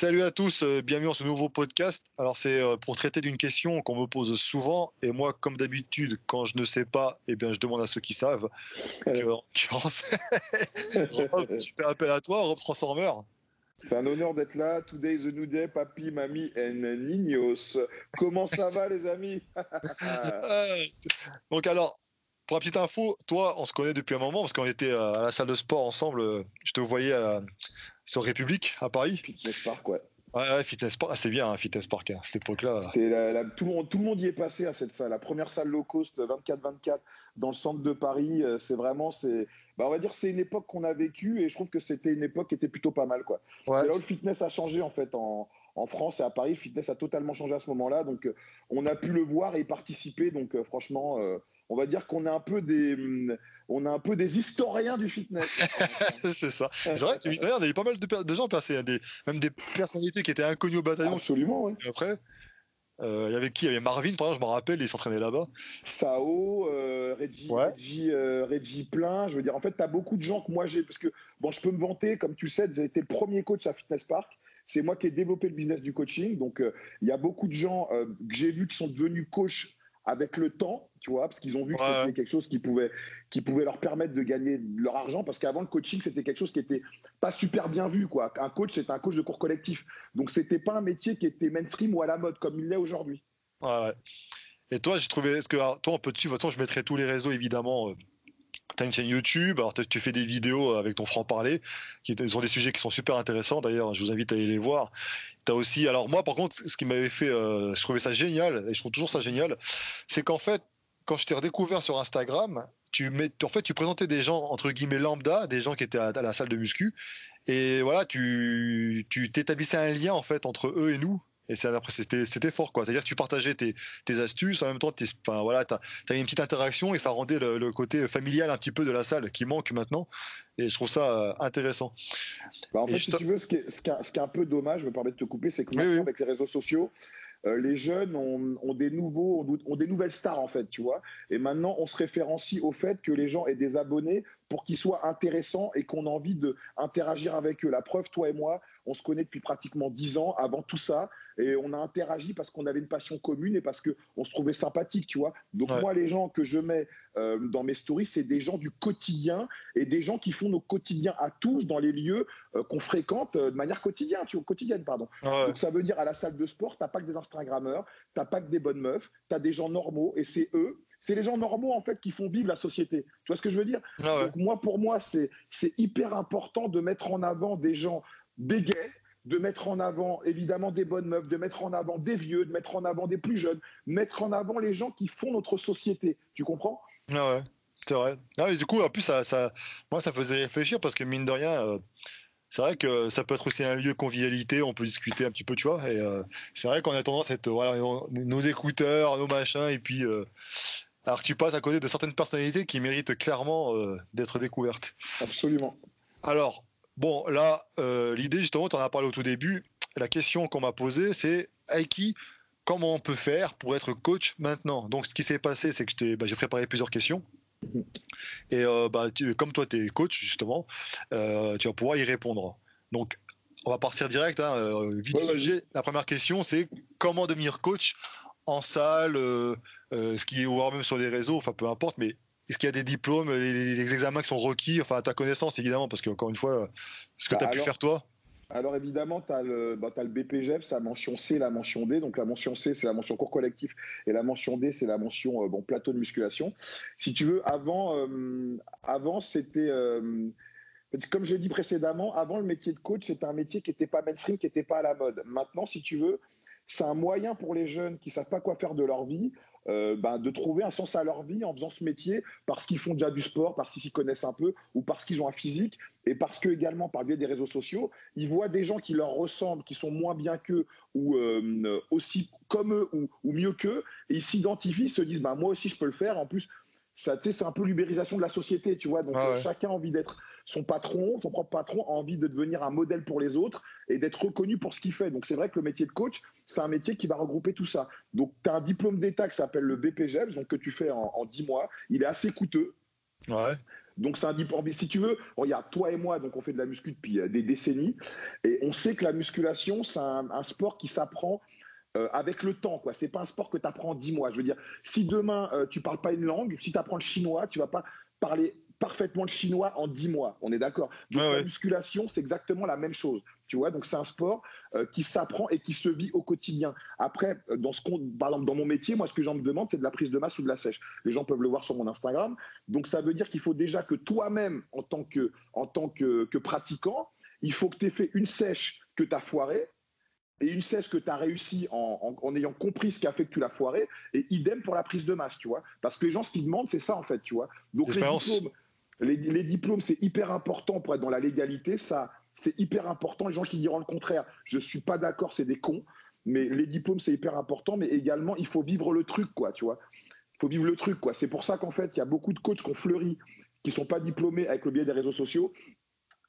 Salut à tous, bienvenue dans ce nouveau podcast. Alors c'est pour traiter d'une question qu'on me pose souvent et moi comme d'habitude quand je ne sais pas, eh bien je demande à ceux qui savent. Donc, en l'occurrence, Rob, je fais appel à toi, Rob Transformer. C'est un honneur d'être là. Today is a new day, papi, mamie and niños. Comment ça va, les amis? Euh, Donc alors, pour la petite info, toi on se connaît depuis un moment parce qu'on était à la salle de sport ensemble. Je te voyais sur République à Paris. Fitness Park, ouais. Ouais, Fitness Park, c'est bien, hein, Fitness Park, hein, cette époque-là. Tout le monde y est passé à cette salle. La première salle low cost 24-24 dans le centre de Paris. On va dire, c'est une époque qu'on a vécue et je trouve que c'était une époque qui était plutôt pas mal, quoi. Ouais, C'est là où le fitness a changé, en fait, en France et à Paris. Le fitness a totalement changé à ce moment-là. Donc, on a pu le voir et y participer. Donc, franchement, on va dire qu'on est on a un peu des historiens du fitness. c'est ça. C'est vrai, il y avait pas mal de gens passés, hein, même des personnalités qui étaient inconnues au bataillon. Absolument, oui. Après, il y avait qui? Il y avait Marvin, par exemple, je me rappelle, il s'entraînait là-bas. Sao, Ouais. Reggie Plein. Je veux dire, en fait, tu as beaucoup de gens que moi j'ai. Parce que, bon, je peux me vanter, comme tu sais, j'ai été le premier coach à Fitness Park. C'est moi qui ai développé le business du coaching. Donc, il y a beaucoup de gens que j'ai vus qui sont devenus coachs avec le temps, tu vois, parce qu'ils ont vu que Ouais. c'était quelque chose qui pouvait leur permettre de gagner de leur argent. Parce qu'avant, le coaching, c'était quelque chose qui était pas super bien vu, quoi. Un coach, c'était un coach de cours collectif. Donc, c'était pas un métier qui était mainstream ou à la mode comme il l'est aujourd'hui. Ouais. Et toi, j'ai trouvé. Est-ce que alors, toi, on peut te suivre? De toute façon, je mettrai tous les réseaux, évidemment. Tu as une chaîne YouTube, alors tu fais des vidéos avec ton franc-parler, qui sont des sujets qui sont super intéressants. D'ailleurs, je vous invite à aller les voir. Tu as aussi. Alors, moi, par contre, ce qui m'avait fait. Je trouvais ça génial, et je trouve toujours ça génial, c'est qu'en fait, quand je t'ai redécouvert sur Instagram, tu présentais des gens, entre guillemets, lambda, des gens qui étaient à la salle de muscu. Et voilà, tu t'établissais un lien en fait entre eux et nous. Et c'était fort, quoi. C'est-à-dire que tu partageais tes astuces, en même temps, enfin, voilà, t'as une petite interaction et ça rendait le côté familial un petit peu de la salle qui manque maintenant. Et je trouve ça intéressant. Bah, en Et fait, si tu veux, ce qui est un peu dommage, je me permets de te couper, c'est que Oui, maintenant, oui. avec les réseaux sociaux, les jeunes ont des nouvelles stars, en fait, tu vois. Et maintenant, on se référencie au fait que les gens aient des abonnés pour qu'ils soient intéressants et qu'on a envie d'interagir avec eux. La preuve, toi et moi, on se connaît depuis pratiquement 10 ans avant tout ça. Et on a interagi parce qu'on avait une passion commune et parce qu'on se trouvait sympathique, tu vois. Donc, Ouais. moi, les gens que je mets dans mes stories, c'est des gens du quotidien et des gens qui font nos quotidiens à tous dans les lieux qu'on fréquente de manière quotidienne, pardon. Ouais. Donc ça veut dire à la salle de sport, t'as pas que des Instagrammeurs, t'as pas que des bonnes meufs, t'as des gens normaux et c'est les gens normaux en fait qui font vivre la société. Tu vois ce que je veux dire? Ouais. Donc pour moi, c'est hyper important de mettre en avant des gens, des gays, de mettre en avant évidemment des bonnes meufs, de mettre en avant des vieux, de mettre en avant des plus jeunes, mettre en avant les gens qui font notre société. Tu comprends? Ouais. C'est vrai. Ah, mais du coup, en plus, moi, ça faisait réfléchir parce que mine de rien, c'est vrai que ça peut être aussi un lieu de convivialité, on peut discuter un petit peu, tu vois. Et c'est vrai qu'on a tendance à être, voilà, nos écouteurs, nos machins, et puis alors que tu passes à côté de certaines personnalités qui méritent clairement d'être découvertes. Absolument. Alors, bon, là, l'idée, justement, tu en as parlé au tout début. La question qu'on m'a posée, c'est Aiki, comment on peut faire pour être coach maintenant? Donc, ce qui s'est passé, c'est que j'ai préparé plusieurs questions. Et comme toi, tu es coach, justement, tu vas pouvoir y répondre. Donc, on va partir direct, hein, vite du sujet. La première question, c'est comment devenir coach en salle, ou même sur les réseaux, enfin peu importe, mais est-ce qu'il y a des diplômes, les examens qui sont requis, enfin à ta connaissance évidemment, parce que encore une fois, ce que tu as pu faire toi? Alors évidemment, tu as le BPGEPS, la mention C, la mention D. Donc la mention C, c'est la mention cours collectif et la mention D, c'est la mention plateau de musculation. Si tu veux, avant c'était, comme j'ai dit précédemment, avant le métier de coach, c'était un métier qui n'était pas mainstream, qui n'était pas à la mode. Maintenant, si tu veux, c'est un moyen pour les jeunes qui ne savent pas quoi faire de leur vie, de trouver un sens à leur vie en faisant ce métier parce qu'ils font déjà du sport, parce qu'ils s'y connaissent un peu ou parce qu'ils ont un physique et parce que également par le biais des réseaux sociaux, ils voient des gens qui leur ressemblent, qui sont moins bien qu'eux ou aussi comme eux ou mieux qu'eux et ils s'identifient, se disent moi aussi je peux le faire. En plus, ça, c'est un peu l'ubérisation de la société, tu vois. Donc Ouais. chacun a envie d'être son patron, son propre patron a envie de devenir un modèle pour les autres et d'être reconnu pour ce qu'il fait. Donc c'est vrai que le métier de coach, c'est un métier qui va regrouper tout ça. Donc tu as un diplôme d'État qui s'appelle le BPGEPS, donc que tu fais en 10 mois. Il est assez coûteux. Ouais. Donc c'est un diplôme. Si tu veux, regarde, toi et moi, donc on fait de la muscu depuis des décennies, et on sait que la musculation, c'est un sport qui s'apprend avec le temps, quoi. C'est pas un sport que tu apprends en 10 mois. Je veux dire, si demain tu parles pas une langue, si tu apprends le chinois, tu vas pas parler parfaitement le chinois en 10 mois. On est d'accord. Donc la musculation, c'est exactement la même chose. Tu vois, donc c'est un sport qui s'apprend et qui se vit au quotidien. Après, par exemple, dans mon métier, moi, ce que j'en me demande, c'est de la prise de masse ou de la sèche. Les gens peuvent le voir sur mon Instagram. Donc ça veut dire qu'il faut déjà que toi-même, en tant que pratiquant, il faut que tu aies fait une sèche que tu as foirée et une sèche que tu as réussi en ayant compris ce qui a fait que tu l'as foiré, et idem pour la prise de masse, tu vois. Parce que les gens, ce qu'ils demandent, c'est ça, en fait, tu vois. Donc les diplômes, c'est hyper important pour être dans la légalité, ça, c'est hyper important. Les gens qui diront le contraire, je ne suis pas d'accord, c'est des cons. Mais les diplômes, c'est hyper important, mais également, il faut vivre le truc, quoi, tu vois. Il faut vivre le truc, quoi. C'est pour ça qu'en fait, il y a beaucoup de coachs qui ont fleuri, qui ne sont pas diplômés avec le biais des réseaux sociaux,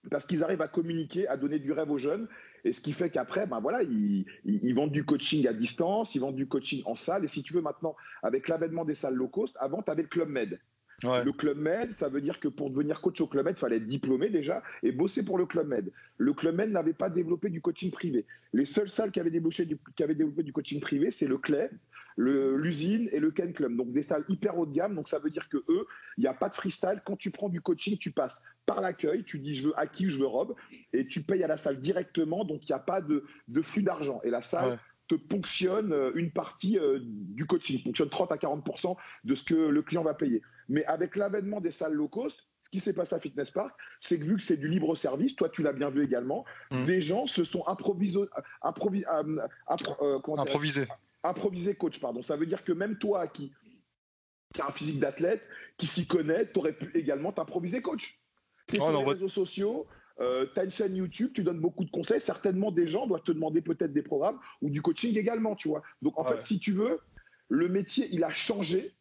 parce qu'ils arrivent à communiquer, à donner du rêve aux jeunes, et ce qui fait qu'après, ben voilà, ils vendent du coaching à distance, ils vendent du coaching en salle, et si tu veux maintenant, avec l'avènement des salles low cost, avant, tu avais le Club Med. Ouais. Le Club Med, ça veut dire que pour devenir coach au Club Med, il fallait être diplômé déjà et bosser pour le Club Med. Le Club Med n'avait pas développé du coaching privé. Les seules salles qui avaient développé du coaching privé, c'est le Clay, l'usine et le Ken Club. Donc des salles hyper haut de gamme. Donc ça veut dire que eux, il n'y a pas de freestyle. Quand tu prends du coaching, tu passes par l'accueil, tu dis je veux acquis, je veux robe, et tu payes à la salle directement. Donc il n'y a pas de flux d'argent. Et la salle te ponctionne une partie du coaching, ponctionne 30 à 40% de ce que le client va payer. Mais avec l'avènement des salles low cost, ce qui s'est passé à Fitness Park, c'est que vu que c'est du libre service, toi tu l'as bien vu également, des gens se sont improvisés coach. Pardon. Ça veut dire que même toi qui as un physique d'athlète, qui s'y connaît, tu aurais pu également t'improviser coach. Tu es sur les réseaux sociaux, tu as une chaîne YouTube, tu donnes beaucoup de conseils. Certainement, des gens doivent te demander peut-être des programmes ou du coaching également, tu vois. Donc, en fait, si tu veux, le métier, il a changé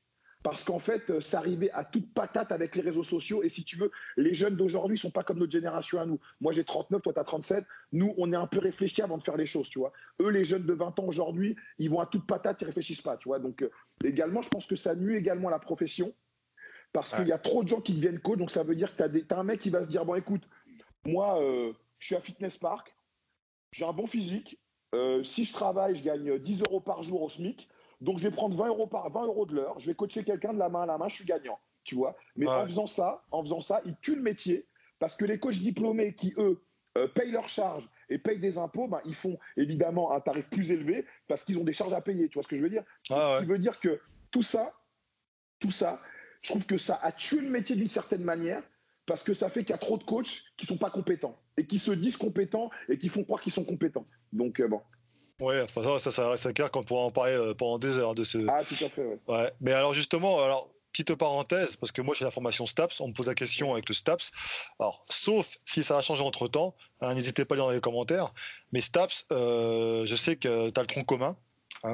parce qu'en fait, ça arrivait à toute patate avec les réseaux sociaux. Et si tu veux, les jeunes d'aujourd'hui ne sont pas comme notre génération à nous. Moi, j'ai 39, toi, tu as 37. Nous, on est un peu réfléchis avant de faire les choses, tu vois. Eux, les jeunes de 20 ans aujourd'hui, ils vont à toute patate, ils ne réfléchissent pas, tu vois. Donc, également, je pense que ça nuit également à la profession parce qu'il y a trop de gens qui deviennent coach. Donc, ça veut dire que tu as un mec qui va se dire, bon, écoute, moi, je suis à Fitness Park, j'ai un bon physique. Si je travaille, je gagne 10 euros par jour au SMIC. Donc, je vais prendre 20 euros de l'heure. Je vais coacher quelqu'un de la main à la main. Je suis gagnant, tu vois. Mais en faisant ça, ils tuent le métier parce que les coachs diplômés qui, eux, payent leurs charges et payent des impôts, ben, ils font évidemment un tarif plus élevé parce qu'ils ont des charges à payer. Tu vois ce que je veux dire? Ce qui veut dire que tout ça, je trouve que ça a tué le métier d'une certaine manière parce que ça fait qu'il y a trop de coachs qui sont pas compétents et qui se disent compétents et qui font croire qu'ils sont compétents. Donc, bon. Ouais, enfin, ça reste clair qu'on pourra en parler pendant des heures de ce. Ah, tout à fait, ouais. Mais alors, justement, petite parenthèse, parce que moi j'ai la formation STAPS, on me pose la question avec le STAPS. Alors, sauf si ça a changé entre temps, n'hésitez pas à lire dans les commentaires. Mais STAPS, je sais que tu as le tronc commun.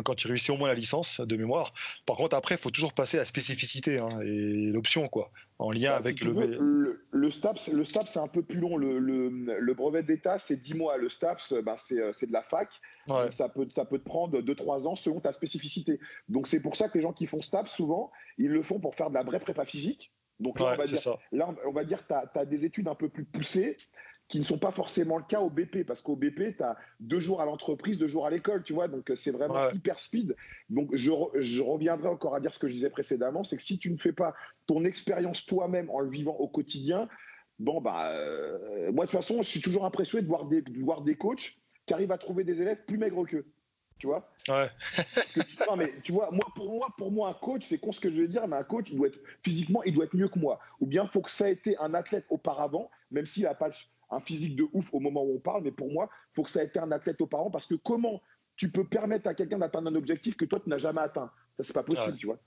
Quand tu réussis au moins la licence de mémoire. Par contre, après, il faut toujours passer à la spécificité et l'option, quoi, en lien avec le STAPS, c'est un peu plus long. Le brevet d'État, c'est 10 mois. Le STAPS, c'est de la fac. Donc ça peut te prendre 2-3 ans selon ta spécificité. Donc c'est pour ça que les gens qui font STAPS, souvent, ils le font pour faire de la vraie prépa physique. Donc là, on va dire que tu as des études un peu plus poussées qui ne sont pas forcément le cas au BP, parce qu'au BP, tu as 2 jours à l'entreprise, 2 jours à l'école, tu vois, donc c'est vraiment hyper speed. Donc je reviendrai encore à dire ce que je disais précédemment, c'est que si tu ne fais pas ton expérience toi-même en le vivant au quotidien, bon, moi de toute façon, je suis toujours impressionné de voir des coachs qui arrivent à trouver des élèves plus maigres qu'eux. Tu vois? Non, mais tu vois, pour moi, un coach, c'est con ce que je veux dire, mais un coach, physiquement, il doit être mieux que moi. Ou bien, il faut que ça ait été un athlète auparavant, même s'il n'a pas un physique de ouf au moment où on parle, mais pour moi, il faut que ça ait été un athlète auparavant, parce que comment tu peux permettre à quelqu'un d'atteindre un objectif que toi, tu n'as jamais atteint? Ça, c'est pas possible, tu vois.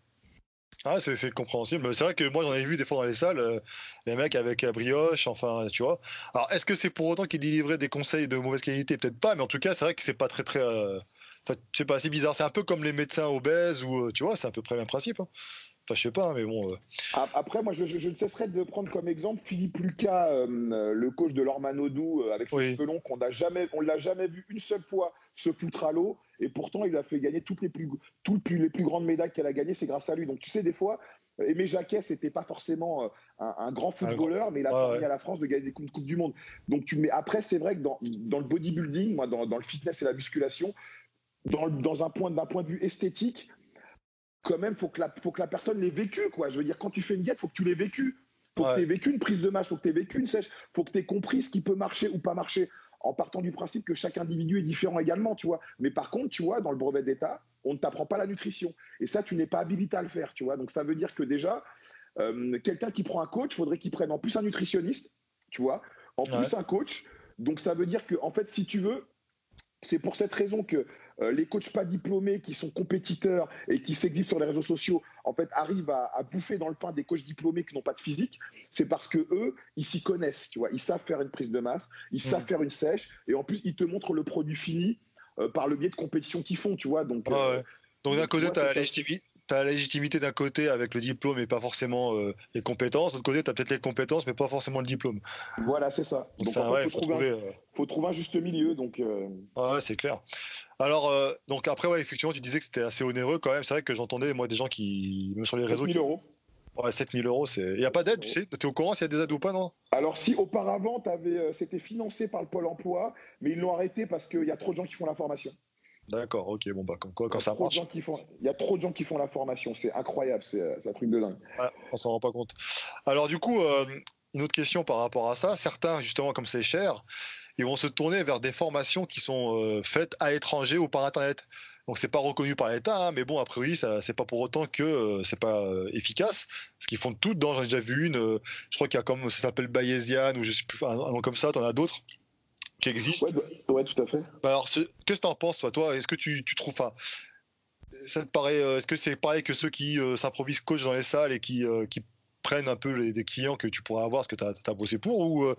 Ah, c'est compréhensible. C'est vrai que moi, j'en ai vu des fois dans les salles, les mecs avec brioche, enfin, tu vois. Alors, est-ce que c'est pour autant qu'ils délivraient des conseils de mauvaise qualité? Peut-être pas, mais en tout cas, c'est vrai que c'est pas très. Enfin, je sais pas, c'est bizarre. C'est un peu comme les médecins obèses, ou tu vois, c'est à peu près le même principe. Enfin, je sais pas, mais bon. Après, moi, je ne cesserai de prendre comme exemple Philippe Lucas, le coach de Lormanodou, avec ses cheveux longs, on l'a jamais vu une seule fois se foutre à l'eau, et pourtant, il a fait gagner toutes les plus grandes médailles qu'elle a gagnées, c'est grâce à lui. Donc, tu sais, des fois, Aimé Jacquet, c'était pas forcément un grand footballeur, mais il a permis à la France de gagner des coupes du monde. Donc, mais après, c'est vrai que dans le bodybuilding, moi, dans le fitness et la musculation, d'un point de vue esthétique, quand même, faut que la personne l'ait vécu, quoi. Je veux dire, quand tu fais une diète, faut que tu l'aies vécu. Faut que tu aies vécu une prise de masse, faut que tu aies vécu une sèche, faut que tu aies compris ce qui peut marcher ou pas marcher, en partant du principe que chaque individu est différent également, tu vois. Mais par contre, tu vois, dans le brevet d'État, on ne t'apprend pas la nutrition. Et ça, tu n'es pas habilité à le faire, tu vois. Donc ça veut dire que déjà, quelqu'un qui prend un coach, il faudrait qu'il prenne en plus un nutritionniste, tu vois, en plus un coach. Donc ça veut dire que, en fait, si tu veux, c'est pour cette raison que les coachs pas diplômés qui sont compétiteurs et qui s'exhibent sur les réseaux sociaux, en fait, arrivent à bouffer dans le pain des coachs diplômés qui n'ont pas de physique. C'est parce que eux, ils s'y connaissent, tu vois. Ils savent faire une prise de masse, ils savent faire une sèche, et en plus, ils te montrent le produit fini par le biais de compétitions qu'ils font, tu vois. Donc d'un côté, tu as la légitimité d'un côté avec le diplôme et pas forcément les compétences. De l'autre côté, tu as peut-être les compétences, mais pas forcément le diplôme. Voilà, c'est ça. Donc en fait, faut trouver un juste milieu. Donc, ouais, c'est clair. Alors, donc après, ouais, effectivement, tu disais que c'était assez onéreux quand même. C'est vrai que j'entendais, moi, des gens qui, même sur les réseaux. 7 000 euros. Ouais, 7 000 euros, c'est. Il n'y a pas d'aide, tu sais? Tu es au courant s'il y a des aides ou pas, non? Alors, si auparavant, c'était financé par le Pôle emploi, mais ils l'ont arrêté parce qu'il y a trop de gens qui font la formation. D'accord, ok, bon, bah, comme quoi, quand ça marche. Il y a trop de gens qui font la formation, c'est incroyable, c'est un truc de dingue. Ouais, on s'en rend pas compte. Alors, du coup, une autre question par rapport à ça. Certains, justement, comme c'est cher, ils vont se tourner vers des formations qui sont faites à l'étranger ou par Internet. Donc, c'est pas reconnu par l'État, hein, mais bon, a priori, c'est pas pour autant que c'est pas efficace. Parce qu'ils font tout dedans. J'en ai déjà vu une, je crois qu'il y a comme, ça s'appelle Bayesian, ou je sais plus, un nom comme ça, t'en as d'autres qui existent. Ouais, tout à fait. Bah alors, qu'est-ce que tu en penses, toi? Est-ce que tu trouves, ça te paraît, est-ce que c'est pareil que ceux qui s'improvisent coach dans les salles et qui prennent un peu des clients que tu pourrais avoir parce que tu as bossé pour, ou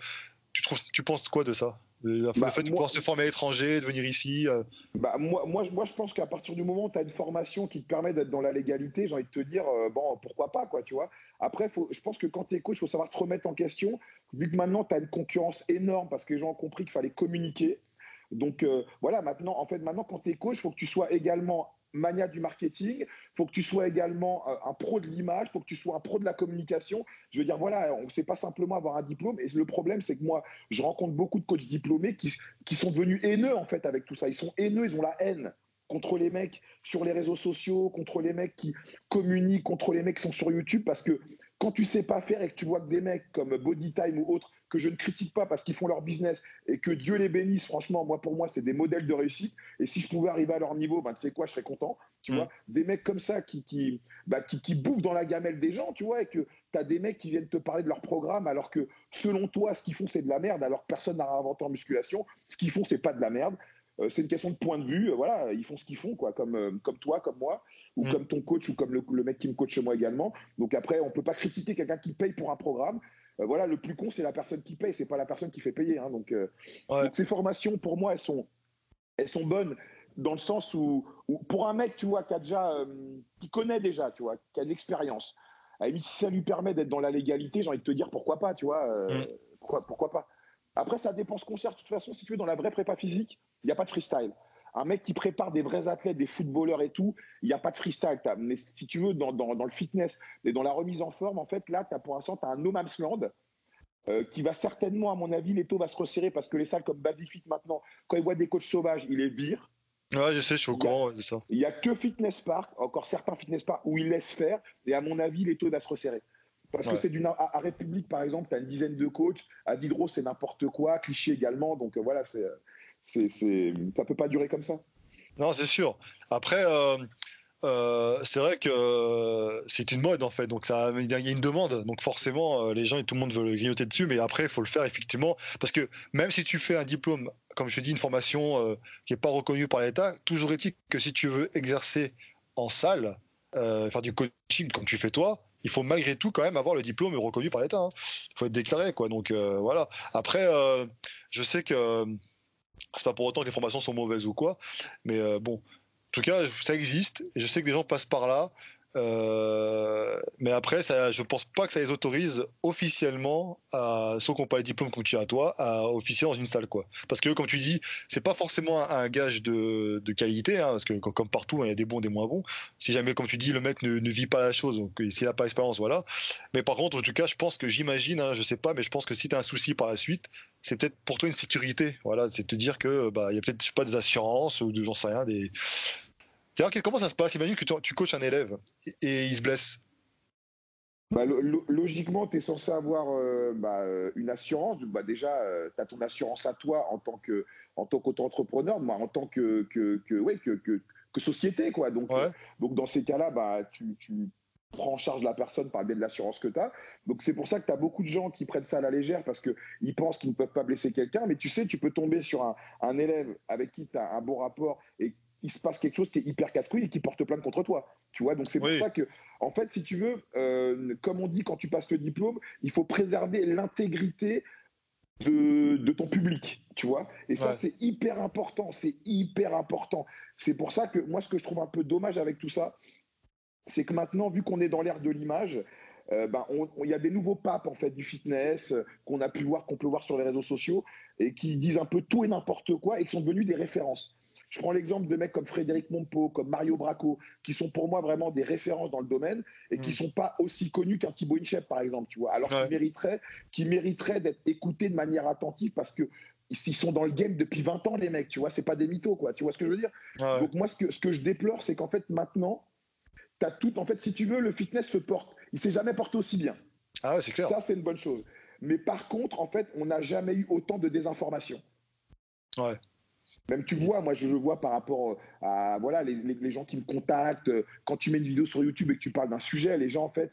tu penses quoi de ça? Le fait de pouvoir se former à l'étranger, de venir ici moi, je pense qu'à partir du moment où tu as une formation qui te permet d'être dans la légalité, j'ai envie de te dire, bon, pourquoi pas, quoi, tu vois. Après, je pense que quand tu es coach, il faut savoir te remettre en question, vu que maintenant, tu as une concurrence énorme parce que les gens ont compris qu'il fallait communiquer. Donc, voilà, maintenant, quand tu es coach, il faut que tu sois également mania du marketing, il faut que tu sois également un pro de l'image, il faut que tu sois un pro de la communication. Je veux dire, voilà, on ne sait pas simplement avoir un diplôme. Et le problème, c'est que moi, je rencontre beaucoup de coachs diplômés qui sont devenus haineux, en fait, avec tout ça. Ils sont haineux, ils ont la haine contre les mecs sur les réseaux sociaux, contre les mecs qui communiquent, contre les mecs qui sont sur YouTube, parce que quand tu sais pas faire et que tu vois que des mecs comme Bodytime ou autres, que je ne critique pas parce qu'ils font leur business et que Dieu les bénisse, franchement, pour moi, c'est des modèles de réussite. Et si je pouvais arriver à leur niveau, tu sais quoi, je serais content. Tu vois, des mecs comme ça qui bouffent dans la gamelle des gens, tu vois, et que tu as des mecs qui viennent te parler de leur programme alors que selon toi, ce qu'ils font, c'est de la merde, alors que personne n'a inventé en musculation. Ce qu'ils font, c'est pas de la merde. C'est une question de point de vue. Voilà, ils font ce qu'ils font, quoi, comme toi, comme moi, ou comme ton coach, ou comme le mec qui me coach chez moi également. Donc après, on peut pas critiquer quelqu'un qui paye pour un programme. Voilà, le plus con, c'est la personne qui paye, c'est pas la personne qui fait payer. Hein. Donc ces formations, pour moi, elles sont bonnes dans le sens où pour un mec, tu vois, qui connaît déjà, tu vois, qui a de l'expérience. Si ça lui permet d'être dans la légalité, j'ai envie de te dire pourquoi pas, tu vois, pourquoi pas. Après, ça dépend ce qu'on cherche. De toute façon, si tu veux, dans la vraie prépa physique, il n'y a pas de freestyle. Un mec qui prépare des vrais athlètes, des footballeurs et tout, il n'y a pas de freestyle. Mais si tu veux, dans le fitness et dans la remise en forme, en fait, là, pour l'instant, tu as un no man's land qui va certainement, à mon avis, l'étau va se resserrer parce que les salles comme Basifit, maintenant, quand ils voient des coachs sauvages, ils les virent. Ouais, je sais, je suis au courant de ça. Il n'y a que Fitness Park, encore certains Fitness Park, où ils laissent faire. Et à mon avis, l'étau va se resserrer. Parce que c'est à République, par exemple, tu as une dizaine de coachs. À Diderot, c'est n'importe quoi. Clichy également. Donc voilà, ça ne peut pas durer comme ça. Non, c'est sûr. Après, c'est vrai que c'est une mode en fait, donc il y a une demande, donc forcément les gens et tout le monde veut le grignoter dessus, mais après il faut le faire effectivement, parce que même si tu fais un diplôme, comme je te dis, une formation qui n'est pas reconnue par l'État, toujours est-il que si tu veux exercer en salle, faire du coaching comme tu fais toi, il faut malgré tout quand même avoir le diplôme reconnu par l'État. Hein. Il faut être déclaré, quoi. Donc voilà. Après, je sais que c'est pas pour autant que les formations sont mauvaises ou quoi, mais bon. En tout cas, ça existe, et je sais que des gens passent par là, Mais après, je pense pas que ça les autorise officiellement, ceux qui n'ont pas les diplômes qu'on tient à toi, à officier dans une salle, quoi. Parce que, comme tu dis, c'est pas forcément un gage de qualité, hein, parce que comme partout, hein, il y a des bons, des moins bons. Si jamais, comme tu dis, le mec ne vit pas la chose, donc s'il n'a pas d'expérience, voilà. Mais par contre, en tout cas, je pense que j'imagine, hein, je sais pas, mais je pense que si tu as un souci par la suite, c'est peut-être pour toi une sécurité. Voilà, c'est de te dire que il y a peut-être, je sais pas, des assurances ou j'en sais rien, des. D'ailleurs, comment ça se passe? Imagine que tu coaches un élève et il se blesse. Bah, logiquement, tu es censé avoir une assurance. Bah, déjà, tu as ton assurance à toi en tant qu'auto-entrepreneur, moi, en tant que société, quoi. Ouais, Donc, dans ces cas-là, bah, tu prends en charge la personne par le biais de l'assurance que tu as. Donc, c'est pour ça que tu as beaucoup de gens qui prennent ça à la légère parce qu'ils pensent qu'ils ne peuvent pas blesser quelqu'un. Mais tu sais, tu peux tomber sur un élève avec qui tu as un bon rapport et il se passe quelque chose qui est hyper casse-couille et qui porte plainte contre toi. Tu vois, donc c'est pour oui, ça que en fait, si tu veux, comme on dit quand tu passes le diplôme, il faut préserver l'intégrité de ton public, tu vois. Et ça, ouais, c'est hyper important, c'est hyper important. C'est pour ça que moi, ce que je trouve un peu dommage avec tout ça, c'est que maintenant, vu qu'on est dans l'ère de l'image, il y a des nouveaux papes en fait du fitness qu'on peut voir sur les réseaux sociaux et qui disent un peu tout et n'importe quoi et qui sont devenus des références. Je prends l'exemple de mecs comme Frédéric Monpeau, comme Mario Bracco, qui sont pour moi vraiment des références dans le domaine et qui mm, sont pas aussi connus qu'un Thibaut Inchep, par exemple, tu vois, alors ouais, qu'ils mériteraient d'être écoutés de manière attentive parce que ils sont dans le game depuis 20 ans, les mecs, tu vois, c'est pas des mythos, quoi. Tu vois ce que je veux dire? ouais. Donc moi, ce que je déplore, c'est qu'en fait, maintenant, t'as tout. En fait, si tu veux, le fitness se porte. Il s'est jamais porté aussi bien. Ah ouais, c'est clair. Ça, c'est une bonne chose. Mais par contre, en fait, on n'a jamais eu autant de désinformation. Ouais. Même tu Et- vois, moi je le vois par rapport à voilà les gens qui me contactent. Quand tu mets une vidéo sur YouTube et que tu parles d'un sujet, les gens en fait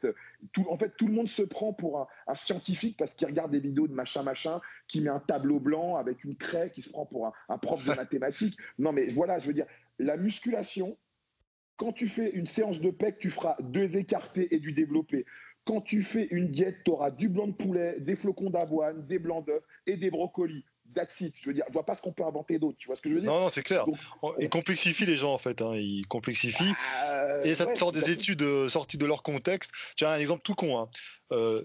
tout le monde se prend pour un scientifique parce qu'il regarde des vidéos de machin machin, qui met un tableau blanc avec une craie, qui se prend pour un prof de mathématiques. Non mais voilà, je veux dire, la musculation, quand tu fais une séance de pec, tu feras 2 écartés et du développé. Quand tu fais une diète, tu auras du blanc de poulet, des flocons d'avoine, des blancs d'œufs et des brocolis. That's it. Je veux dire, je vois pas ce qu'on peut inventer d'autre. Tu vois ce que je veux dire? Non, non, c'est clair. Donc, Ils complexifient les gens, en fait, hein. Ils complexifient. Et ça te ouais, sort tout à des fait. études sorties de leur contexte. Tiens, un exemple tout con, hein.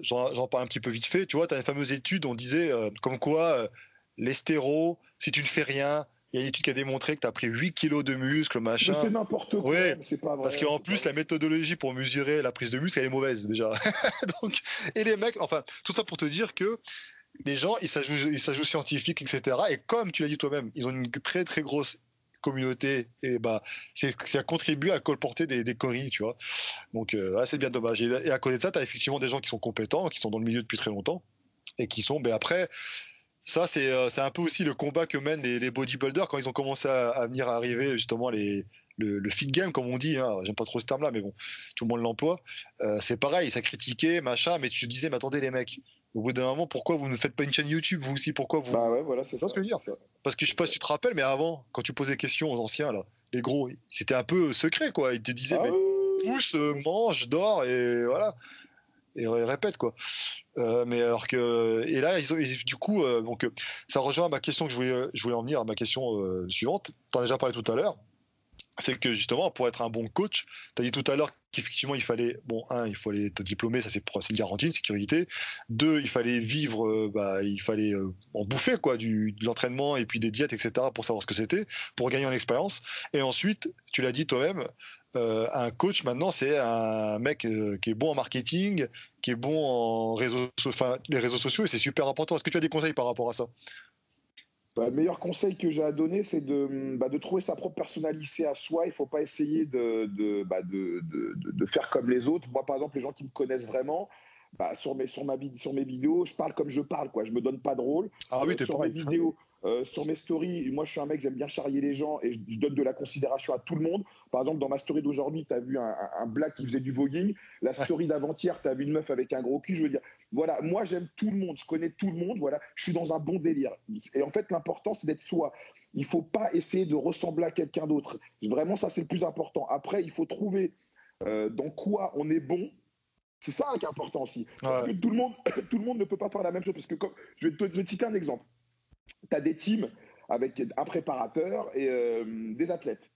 J'en parle un petit peu vite fait. Tu vois, tu as une fameuse étude, on disait comme quoi les stéros, si tu ne fais rien, il y a une étude qui a démontré que tu as pris 8 kilos de muscle, Mais machin. c'est n'importe Oui, quoi, mais c'est pas parce vrai, qu'en c'est pas plus, la vrai. méthodologie pour mesurer la prise de muscle, elle est mauvaise déjà. Donc, et les mecs, enfin, tout ça pour te dire que les gens, ils s'ajoutent scientifiques, etc. Et comme tu l'as dit toi-même, ils ont une très très grosse communauté et bah ça contribue à colporter des conneries, tu vois. Donc c'est bien dommage. Et à côté de ça, tu as effectivement des gens qui sont compétents, qui sont dans le milieu depuis très longtemps et qui sont, mais après, ça c'est un peu aussi le combat que mènent les bodybuilders quand ils ont commencé à venir arriver justement le fit game comme on dit, hein. J'aime pas trop ce terme là mais bon, tout le monde l'emploie. C'est pareil, ça critiquait machin, mais tu te disais mais attendez les mecs, au bout d'un moment pourquoi vous ne faites pas une chaîne YouTube vous aussi, pourquoi vous. Bah ouais, voilà, c'est Tu vois ça, ce que je veux dire? c'est ça. Parce que je sais pas si tu te rappelles, mais avant, quand tu posais questions aux anciens, là, les gros, c'était un peu secret, quoi. Ils te disaient, Ah mais oui, pousse, mange, dors, et voilà. Et répète, quoi. Mais alors que. Et là, du coup, donc, ça rejoint ma question que je voulais en venir à ma question suivante. Tu en as déjà parlé tout à l'heure, c'est que justement, pour être un bon coach, tu as dit tout à l'heure qu'effectivement, il fallait, bon, il fallait te diplômer, ça c'est une garantie, une sécurité. Deux, il fallait vivre, il fallait en bouffer, quoi, de l'entraînement et puis des diètes, etc., pour savoir ce que c'était, pour gagner en expérience. Et ensuite, tu l'as dit toi-même, un coach maintenant, c'est un mec qui est bon en marketing, qui est bon en les réseaux sociaux, et c'est super important. Est-ce que tu as des conseils par rapport à ça? bah, le meilleur conseil que j'ai à donner, c'est de trouver sa propre personnalité à soi. Il ne faut pas essayer de faire comme les autres. Moi, par exemple, les gens qui me connaissent vraiment, sur mes vidéos, je parle comme je parle, quoi. Je me donne pas de rôle. Ah oui, t'es Sur mes pareil. vidéos, sur mes stories, moi, je suis un mec, j'aime bien charrier les gens et je donne de la considération à tout le monde. Par exemple, dans ma story d'aujourd'hui, tu as vu un black qui faisait du voguing. La story d'avant-hier, tu as vu une meuf avec un gros cul. Je veux dire, voilà, moi, j'aime tout le monde. Je connais tout le monde. Voilà, je suis dans un bon délire. Et en fait, l'important, c'est d'être soi. Il ne faut pas essayer de ressembler à quelqu'un d'autre. Vraiment, ça, c'est le plus important. Après, il faut trouver dans quoi on est bon. C'est ça qui est important aussi. Parce Ouais, que tout le monde ne peut pas faire la même chose. Parce que je vais te citer un exemple. Tu as des teams avec un préparateur et des athlètes.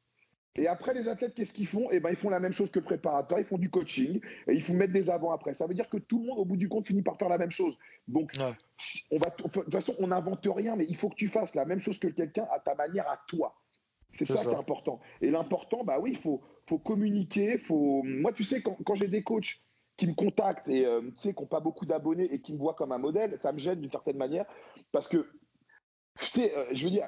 Et après, les athlètes, qu'est-ce qu'ils font? Eh ben, ils font la même chose que le préparateur, ils font du coaching et ils font mettre des avant-après. Ça veut dire que tout le monde, au bout du compte, finit par faire la même chose. Donc, Ouais, de toute façon, on n'invente rien, mais il faut que tu fasses la même chose que quelqu'un à ta manière, à toi. C'est c'est ça qui est ça. important. Et l'important, bah oui, faut communiquer. Moi, tu sais, quand j'ai des coachs qui me contactent et tu sais, qui n'ont pas beaucoup d'abonnés et qui me voient comme un modèle, ça me gêne d'une certaine manière parce que tu sais, je veux dire,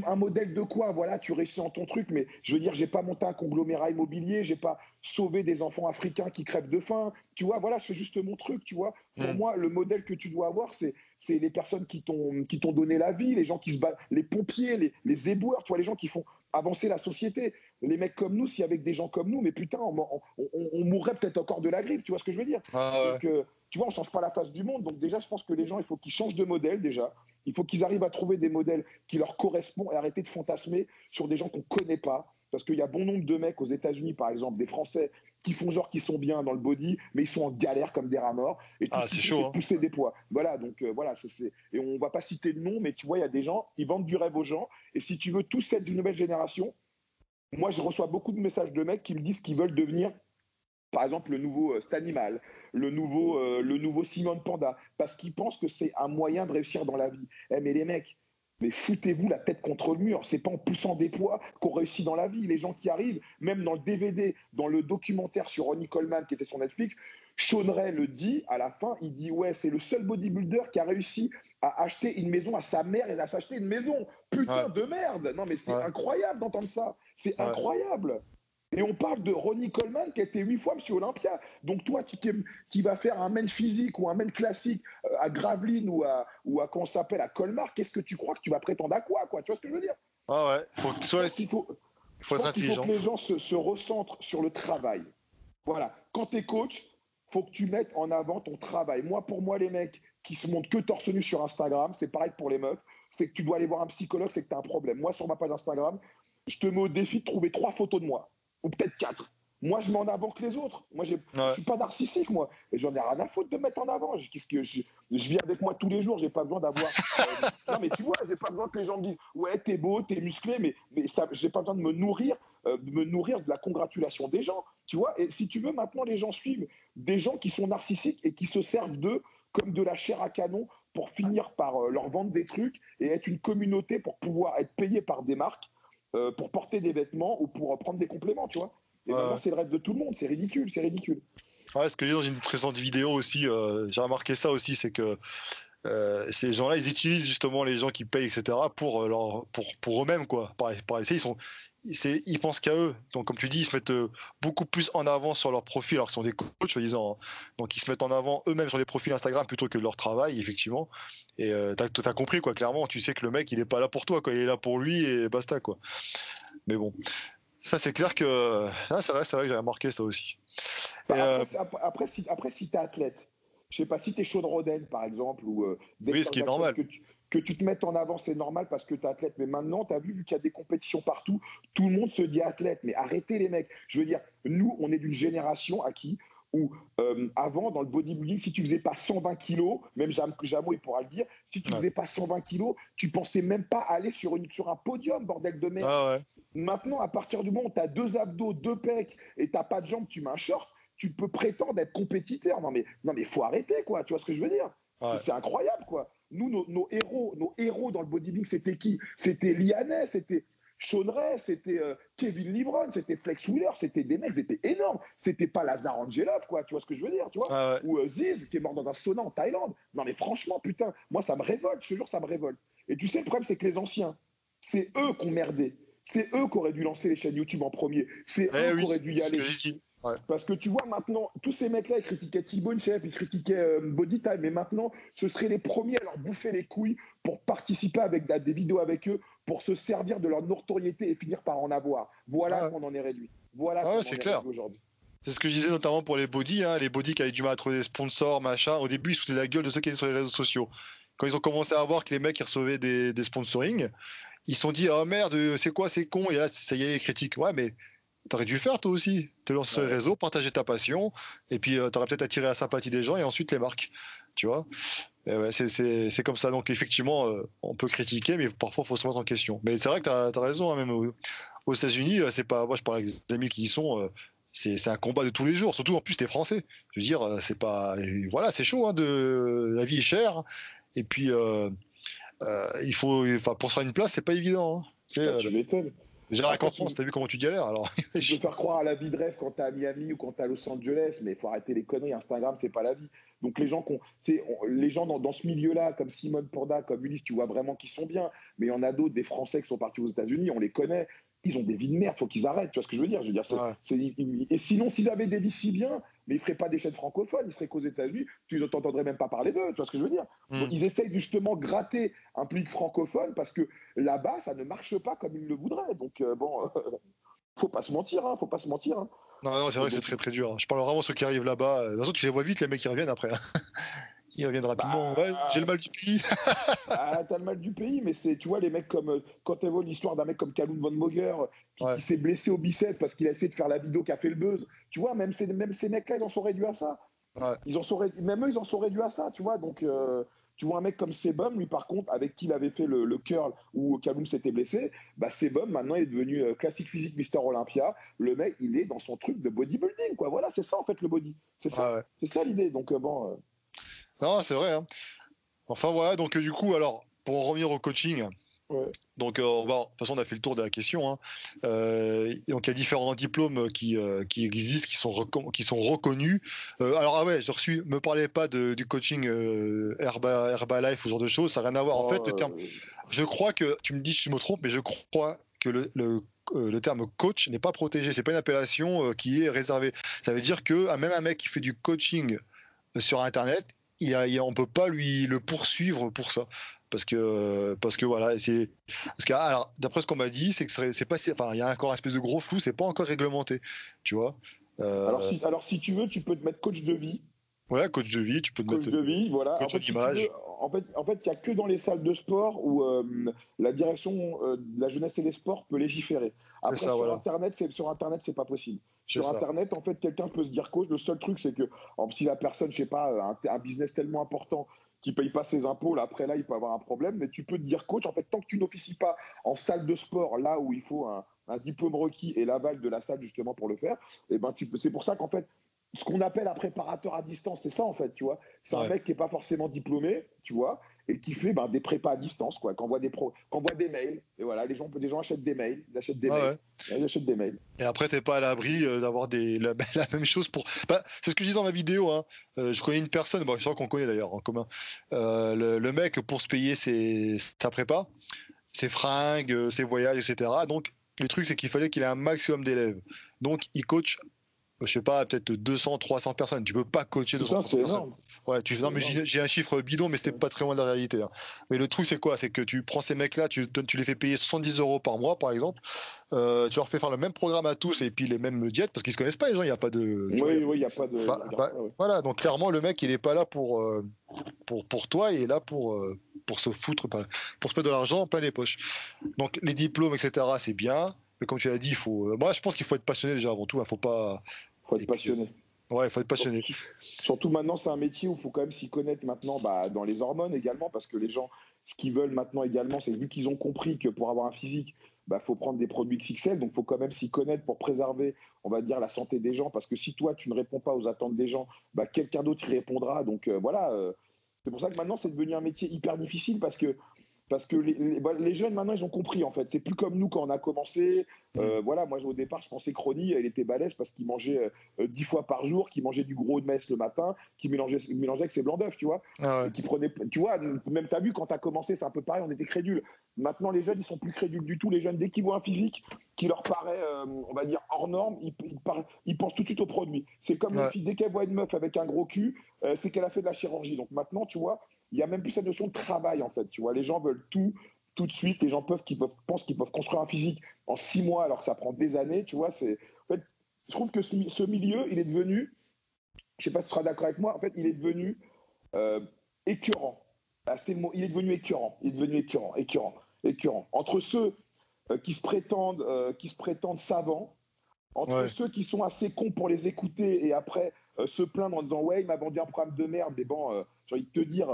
un modèle de quoi? Voilà, tu réussis en ton truc, mais je veux dire, j'ai pas monté un conglomérat immobilier, j'ai pas sauvé des enfants africains qui crèvent de faim. Tu vois, voilà, je fais juste mon truc, tu vois. Pour Hmm. moi, le modèle que tu dois avoir, c'est les personnes qui t'ont donné la vie, les gens qui se battent, les pompiers, les éboueurs, tu vois, les gens qui font avancer la société. Les mecs comme nous, s'il y avait des gens comme nous, mais putain, on mourrait peut-être encore de la grippe, tu vois ce que je veux dire? Ah ouais. Donc, tu vois, on change pas la face du monde. Donc déjà, je pense que les gens, il faut qu'ils changent de modèle déjà. Il faut qu'ils arrivent à trouver des modèles qui leur correspondent et arrêter de fantasmer sur des gens qu'on ne connaît pas. Parce qu'il y a bon nombre de mecs aux États-Unis, par exemple, des Français, qui font genre qu'ils sont bien dans le body, mais ils sont en galère comme des rats morts. Et tout Ah, ce qu'ils c'est font, chaud, c'est de hein. pousser des poids. Voilà, donc voilà. Et on ne va pas citer de nom, mais tu vois, il y a des gens, ils vendent du rêve aux gens. Et si tu veux, tous celles d'une nouvelle génération, moi, je reçois beaucoup de messages de mecs qui me disent qu'ils veulent devenir par exemple le nouveau Stanimal, le nouveau Simone Panda, parce qu'ils pensent que c'est un moyen de réussir dans la vie. Eh, mais les mecs, mais foutez-vous la tête contre le mur. C'est pas en poussant des poids qu'on réussit dans la vie. Les gens qui arrivent, même dans le DVD, dans le documentaire sur Ronnie Coleman qui était sur Netflix, Sean Ray le dit à la fin, il dit ouais, c'est le seul bodybuilder qui a réussi à acheter une maison à sa mère et à s'acheter une maison. Putain Ouais, de merde. Non mais c'est ouais, incroyable d'entendre ça. C'est ouais. incroyable. Et on parle de Ronnie Coleman qui a été 8 fois Monsieur Olympia. Donc toi qui va faire un main physique ou un main classique à Gravelines ou à comment ça s'appelle, à Colmar, qu'est-ce que tu crois que tu vas prétendre à quoi? Tu vois ce que je veux dire? Ah ouais. Je pense qu'il faut, Il je faut être pense qu'il faut que intelligent. les gens se recentrent sur le travail. Voilà. Quand tu es coach, faut que tu mettes en avant ton travail. Moi, pour moi, les mecs qui se montrent que torse nu sur Instagram, c'est pareil pour les meufs, c'est que tu dois aller voir un psychologue, c'est que tu as un problème. Moi, sur ma page Instagram, je te mets au défi de trouver 3 photos de moi, ou peut-être 4. Moi, je mets en avant que les autres. Moi, je Ouais. suis pas narcissique, moi. Et j'en ai rien à foutre de me mettre en avant. Qu'est-ce que je vis avec moi tous les jours. J'ai pas besoin d'avoir. Non, mais tu vois, j'ai pas besoin que les gens me disent ouais, t'es beau, t'es musclé, mais ça, j'ai pas besoin de me nourrir de la congratulation des gens. Tu vois, et si tu veux, maintenant, les gens suivent des gens qui sont narcissiques et qui se servent d'eux comme de la chair à canon pour finir par leur vendre des trucs et être une communauté pour pouvoir être payé par des marques pour porter des vêtements ou pour prendre des compléments, tu vois. Et maintenant, Ouais. c'est le rêve de tout le monde. C'est ridicule, c'est ridicule. Ouais, ce que j'ai dit dans une précédente vidéo aussi, j'ai remarqué ça aussi, c'est que ces gens-là, ils utilisent justement les gens qui payent, etc., pour eux-mêmes, quoi. Par essai, ils pensent qu'à eux. Donc, comme tu dis, ils se mettent beaucoup plus en avant sur leur profil, alors qu'ils sont des coachs, soi-disant, hein. Donc, ils se mettent en avant eux-mêmes sur les profils Instagram plutôt que leur travail, effectivement. Et t'as compris, quoi, clairement, tu sais que le mec, il est pas là pour toi, quoi. Il est là pour lui et basta, quoi. Mais bon, ça, c'est clair que. Ah, c'est vrai que j'avais remarqué ça aussi. Et, Bah, après, si tu es athlète, je sais pas, si tu es Sean Roden, par exemple, ou oui, ce Dexter qui est Jackson, normal. que tu te mettes en avant, c'est normal parce que tu es athlète. Mais maintenant, tu as vu qu'il y a des compétitions partout, tout le monde se dit athlète. Mais arrêtez les mecs. Je veux dire, nous, on est d'une génération à qui où avant, dans le bodybuilding, si tu faisais pas 120 kilos, même Jamo, il pourra le dire, si tu Ouais. faisais pas 120 kilos, tu pensais même pas aller sur un podium, bordel de merde. Ah ouais. Maintenant, à partir du moment où tu as 2 abdos, 2 pecs et tu pas de jambes, tu mets un short, tu peux prétendre être compétiteur. Non mais faut arrêter, quoi. Tu vois ce que je veux dire? Ouais. C'est incroyable, quoi. Nous, nos héros dans le bodybuilding, c'était qui? C'était Lianet, c'était Sean Ray, c'était Kevin Livron, c'était Flex Wheeler, c'était des mecs, c'était énorme. C'était pas Lazar Angelov, quoi. Tu vois ce que je veux dire, tu vois? Ah ouais. Ou Ziz, qui est mort dans un sauna en Thaïlande. Non mais franchement, putain, moi ça me révolte, je te jure, ça me révolte. Et tu sais, le problème, c'est que les anciens, c'est eux qui ont merdé. C'est eux qui auraient dû lancer les chaînes YouTube en premier. C'est Eh eux qui oui, auraient dû y c'est ce que aller. j'ai dit. Ouais. Parce que tu vois, maintenant, tous ces mecs-là, ils critiquaient T-Bone Chef, ils critiquaient Body Time, mais maintenant, ce seraient les premiers à leur bouffer les couilles pour participer à des vidéos avec eux, pour se servir de leur notoriété et finir par en avoir. Voilà Ah ouais. qu'on en est réduit. Voilà Ah ouais, qu'on en c'est est clair. réduit aujourd'hui. C'est ce que je disais notamment pour les body, hein, les body qui avaient du mal à trouver des sponsors, machin. Au début, ils se foutaient de la gueule de ceux qui étaient sur les réseaux sociaux. Quand ils ont commencé à voir que les mecs ils recevaient des sponsoring, ils se sont dit oh merde, c'est quoi, c'est con. Et là, ça y est, les critiques. Ouais, mais t'aurais dû le faire toi aussi. Te lancer sur les Ouais. réseaux, partager ta passion, et puis t'aurais peut-être attiré la sympathie des gens et ensuite les marques. Tu vois. Ouais, c'est comme ça. Donc effectivement, on peut critiquer, mais parfois il faut se remettre en question. Mais c'est vrai que tu as raison, hein, même aux États-Unis, c'est pas. Moi, je parle avec des amis qui y sont. C'est un combat de tous les jours. Surtout en plus, t'es français. Je veux dire, c'est pas. Voilà, c'est chaud. Hein, la vie est chère. Et puis, il faut. Enfin, pour se faire une place, c'est pas évident. Hein. Ah, tu m'étonnes. Déjà, rien Après, qu'en France, t'as vu comment tu galères. Alors, tu peux faire croire à la vie de rêve quand t'es à Miami ou quand t'es à Los Angeles, mais il faut arrêter les conneries. Instagram, c'est pas la vie. Donc les gens dans ce milieu-là, comme Simone Porda, comme Ulysse, tu vois vraiment qu'ils sont bien. Mais il y en a d'autres, des Français qui sont partis aux États-Unis, on les connaît. Ils ont des vies de merde, faut qu'ils arrêtent. Tu vois ce que je veux dire? Je veux dire, ouais. et sinon, s'ils avaient des vies si bien, mais ils feraient pas des chaînes francophones, ils seraient qu'aux États-Unis, tu t'entendrais même pas parler d'eux. Tu vois ce que je veux dire? Donc ils essayent justement gratter un public francophone parce que là-bas, ça ne marche pas comme ils le voudraient. Donc faut pas se mentir, hein, faut pas se mentir. Hein. Non, non, c'est vrai que c'est très très dur. Hein. Je parle vraiment de ceux qui arrivent là-bas. De toute façon, tu les vois vite, les mecs qui reviennent après. Hein. Ils reviennent rapidement. Ouais, j'ai le Bah, mal du pays. t'as le mal du pays, mais tu vois, les mecs comme, quand tu vois l'histoire d'un mec comme Kalun Von Moger, Ouais. qui s'est blessé au biceps parce qu'il a essayé de faire la vidéo qui a fait le buzz, tu vois, même ces mecs-là, ils en sont réduits à ça. Ouais. Même eux, ils en sont réduits à ça, tu vois. Donc, tu vois, un mec comme Sebum, lui, par contre, avec qui il avait fait le curl où Kaloum s'était blessé, bah, Sebum, maintenant, il est devenu classique physique Mister Olympia. Le mec, il est dans son truc de bodybuilding, quoi. Voilà, c'est ça, en fait, le body. C'est Ouais, ça. ouais. C'est ça l'idée. Donc, bon. Non, c'est vrai. Hein. Enfin, voilà. Donc, du coup, alors, pour en revenir au coaching. Ouais. Donc, de toute façon, on a fait le tour de la question. Hein. Donc, il y a différents diplômes qui existent, qui sont reconnus. Alors, ah ouais, j'ai reçu. Me parlez pas du coaching Herbalife ou ce genre de choses. Ça n'a rien à voir. En fait, le terme. Oh, Je crois que tu me dis si je me trompe, mais je crois que le terme coach n'est pas protégé. C'est pas une appellation qui est réservée. Ça veut dire que même un mec qui fait du coaching sur Internet, on peut pas le poursuivre pour ça. Parce que voilà, parce que alors, d'après ce qu'on m'a dit, c'est que c'est pas, enfin, il y a encore un espèce de gros flou, c'est pas encore réglementé, tu vois. Euh, alors, si tu veux, tu peux te mettre coach de vie. ouais, coach de vie, tu peux te Coach mettre de vie, voilà. En coach en fait, si tu veux, image, il n'y a que dans les salles de sport où la direction de la jeunesse et des sports peut légiférer. c'est Après, ça, voilà, sur Internet, c'est pas possible. c'est Sur ça. Internet, en fait, quelqu'un peut se dire coach. Le seul truc, c'est que si la personne, je sais pas, a un business tellement important qui paye pas ses impôts, là, après là, il peut avoir un problème. Mais tu peux te dire coach. En fait, tant que tu n'officies pas en salle de sport, là où il faut un diplôme requis et l'aval de la salle justement pour le faire, et ben c'est pour ça qu'en fait ce qu'on appelle un préparateur à distance, c'est ça en fait, tu vois. C'est un Ouais. mec qui n'est pas forcément diplômé, tu vois, et qui fait des prépas à distance, quoi, qui envoie des mails. Et voilà, les gens achètent des mails, ils achètent des Ouais, mails, ouais. ils achètent des mails. Et après, t'es pas à l'abri d'avoir la même chose pour. Bah, c'est ce que je dis dans ma vidéo. Hein. Je connais une personne, bon, je crois qu'on connaît d'ailleurs en commun. Le mec, pour se payer sa prépa, ses fringues, ses voyages, etc. Donc, le truc, c'est qu'il fallait qu'il ait un maximum d'élèves. Donc, il coach, je sais pas, peut-être 200, 300 personnes. Tu peux pas coacher 200, Putain, 300 c'est personnes. énorme. Ouais, non, C'est mais énorme. j'ai un chiffre bidon, mais c'était pas très loin de la réalité. Hein. Mais le truc, c'est quoi? C'est que tu prends ces mecs-là, tu les fais payer 70 euros par mois, par exemple. Tu leur fais faire le même programme à tous et puis les mêmes diètes parce qu'ils se connaissent pas, les gens. Il n'y a pas de. Tu vois, Oui, il n'y a pas de. Ils regardent pas, ouais. voilà, donc clairement, le mec, il est pas là pour toi, il est là pour se foutre, pour se mettre de l'argent en plein les poches. Donc, les diplômes, etc., c'est bien. Mais comme tu l'as dit, il faut. Moi, je pense qu'il faut être passionné déjà avant tout. Il faut pas. Faut Et être puis, passionné. ouais, il faut être passionné. Surtout maintenant, c'est un métier où il faut quand même s'y connaître maintenant dans les hormones également, parce que les gens, ce qu'ils veulent maintenant également, c'est vu qu'ils ont compris que pour avoir un physique, faut prendre des produits XXL, donc il faut quand même s'y connaître pour préserver, on va dire, la santé des gens, parce que si toi, tu ne réponds pas aux attentes des gens, quelqu'un d'autre y répondra. Donc voilà, c'est pour ça que maintenant, c'est devenu un métier hyper difficile, parce que les jeunes, maintenant, ils ont compris, en fait. C'est plus comme nous quand on a commencé. Mm. Voilà, moi, au départ, je pensais que Ronnie, elle était balèze parce qu'il mangeait 10 fois par jour, qu'il mangeait du gros de messe le matin, qu'il mélangeait avec ses blancs d'œufs, tu vois. Ah ouais. Et qu'il prenait. Tu vois, même t'as vu, quand t'as commencé, c'est un peu pareil, on était crédules. Maintenant, les jeunes, ils sont plus crédules du tout. Les jeunes, dès qu'ils voient un physique qui leur paraît, on va dire, hors norme, ils pensent tout de suite au produit. C'est comme les Ouais. filles, dès qu'elles voient une meuf avec un gros cul, c'est qu'elle a fait de la chirurgie. Donc maintenant, tu vois, il n'y a même plus cette notion de travail, en fait. Tu vois, les gens veulent tout de suite. Les gens pensent qu'ils peuvent construire un physique en 6 mois alors que ça prend des années. Tu vois, en fait, je trouve que ce milieu, il est devenu, je sais pas si tu seras d'accord avec moi, en fait, il est devenu euh, écœurant. Ah, c'est le mot. Il est devenu écœurant. Il est devenu écœurant. Entre ceux qui se prétendent savants, entre Ouais. ceux qui sont assez cons pour les écouter et après se plaindre en disant ouais, il m'a vendu un programme de merde. Mais bon, j'ai envie de te dire,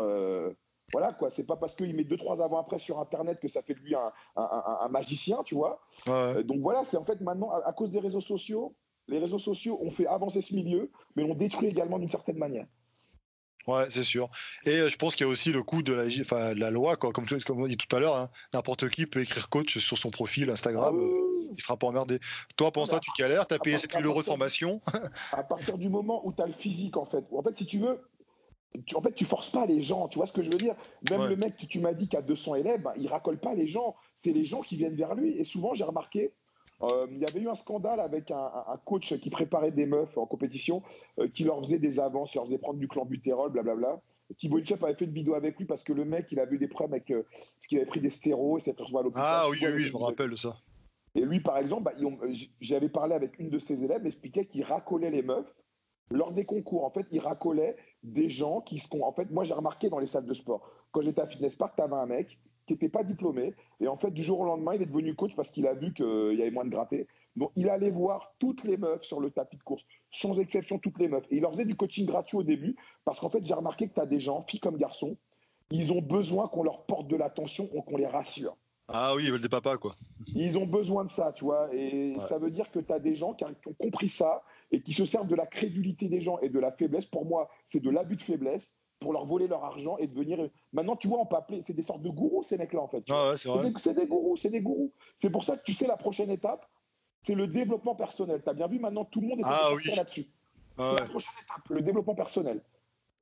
voilà quoi, c'est pas parce qu'il met 2-3 avant-après sur Internet que ça fait de lui un magicien, tu vois. Ouais. Donc voilà, c'est en fait maintenant, à cause des réseaux sociaux, les réseaux sociaux ont fait avancer ce milieu, mais l'ont détruit également d'une certaine manière. Ouais, c'est sûr. Et je pense qu'il y a aussi le coût de de la loi, quoi. Comme on dit tout à l'heure, hein, n'importe qui peut écrire coach sur son profil Ah Instagram, oui, il sera pas emmerdé. Toi, non, pour mais ça, tu galères, t'as à payé part- 7 à 000 euros de partir, formation. à partir du moment où tu as le physique, en fait, si tu veux, en fait, tu forces pas les gens, tu vois ce que je veux dire. Même Ouais. le mec que tu m'as dit qui a 200 élèves, bah, il racole pas les gens, c'est les gens qui viennent vers lui. Et souvent, j'ai remarqué, il y avait eu un scandale avec un coach qui préparait des meufs en compétition, qui leur faisait des avances, qui leur faisait prendre du clenbuterol, blablabla. Thibaut Inchep avait fait une vidéo avec lui parce que le mec, il avait eu des problèmes avec, parce qu'il avait pris des stéros, il s'était retrouvé à l'hôpital. Ah oui, Thibaut oui, avait oui, fait je une me vidéo. rappelle de ça. Et lui, par exemple, bah, j'avais parlé avec une de ses élèves, il m'expliquait qu'il racolait les meufs lors des concours. En fait, il racolait des gens qui se. En fait, moi, j'ai remarqué dans les salles de sport, quand j'étais à Fitness Park, tu avais un mec qui n'était pas diplômé. Et en fait, du jour au lendemain, il est devenu coach parce qu'il a vu qu'il y avait moins de grattés. Donc, il allait voir toutes les meufs sur le tapis de course, sans exception, toutes les meufs. Et il leur faisait du coaching gratuit au début parce qu'en fait, j'ai remarqué que tu as des gens, filles comme garçons, ils ont besoin qu'on leur porte de l'attention, qu'on les rassure. Ah oui, ils veulent des papas, quoi. Ils ont besoin de ça, tu vois. Et Ouais. ça veut dire que tu as des gens qui ont compris ça et qui se servent de la crédulité des gens et de la faiblesse. Pour moi, c'est de l'abus de faiblesse pour leur voler leur argent et devenir. Maintenant, tu vois, on peut appeler. C'est des sortes de gourous, ces mecs-là, en fait. Tu vois. Ah ouais, c'est vrai. C'est des gourous, c'est des gourous. C'est pour ça que tu sais, la prochaine étape, c'est le développement personnel. Tu as bien vu, maintenant, tout le monde essaie de Ah partir oui. là-dessus. Ah C'est la ouais. prochaine étape, le développement personnel.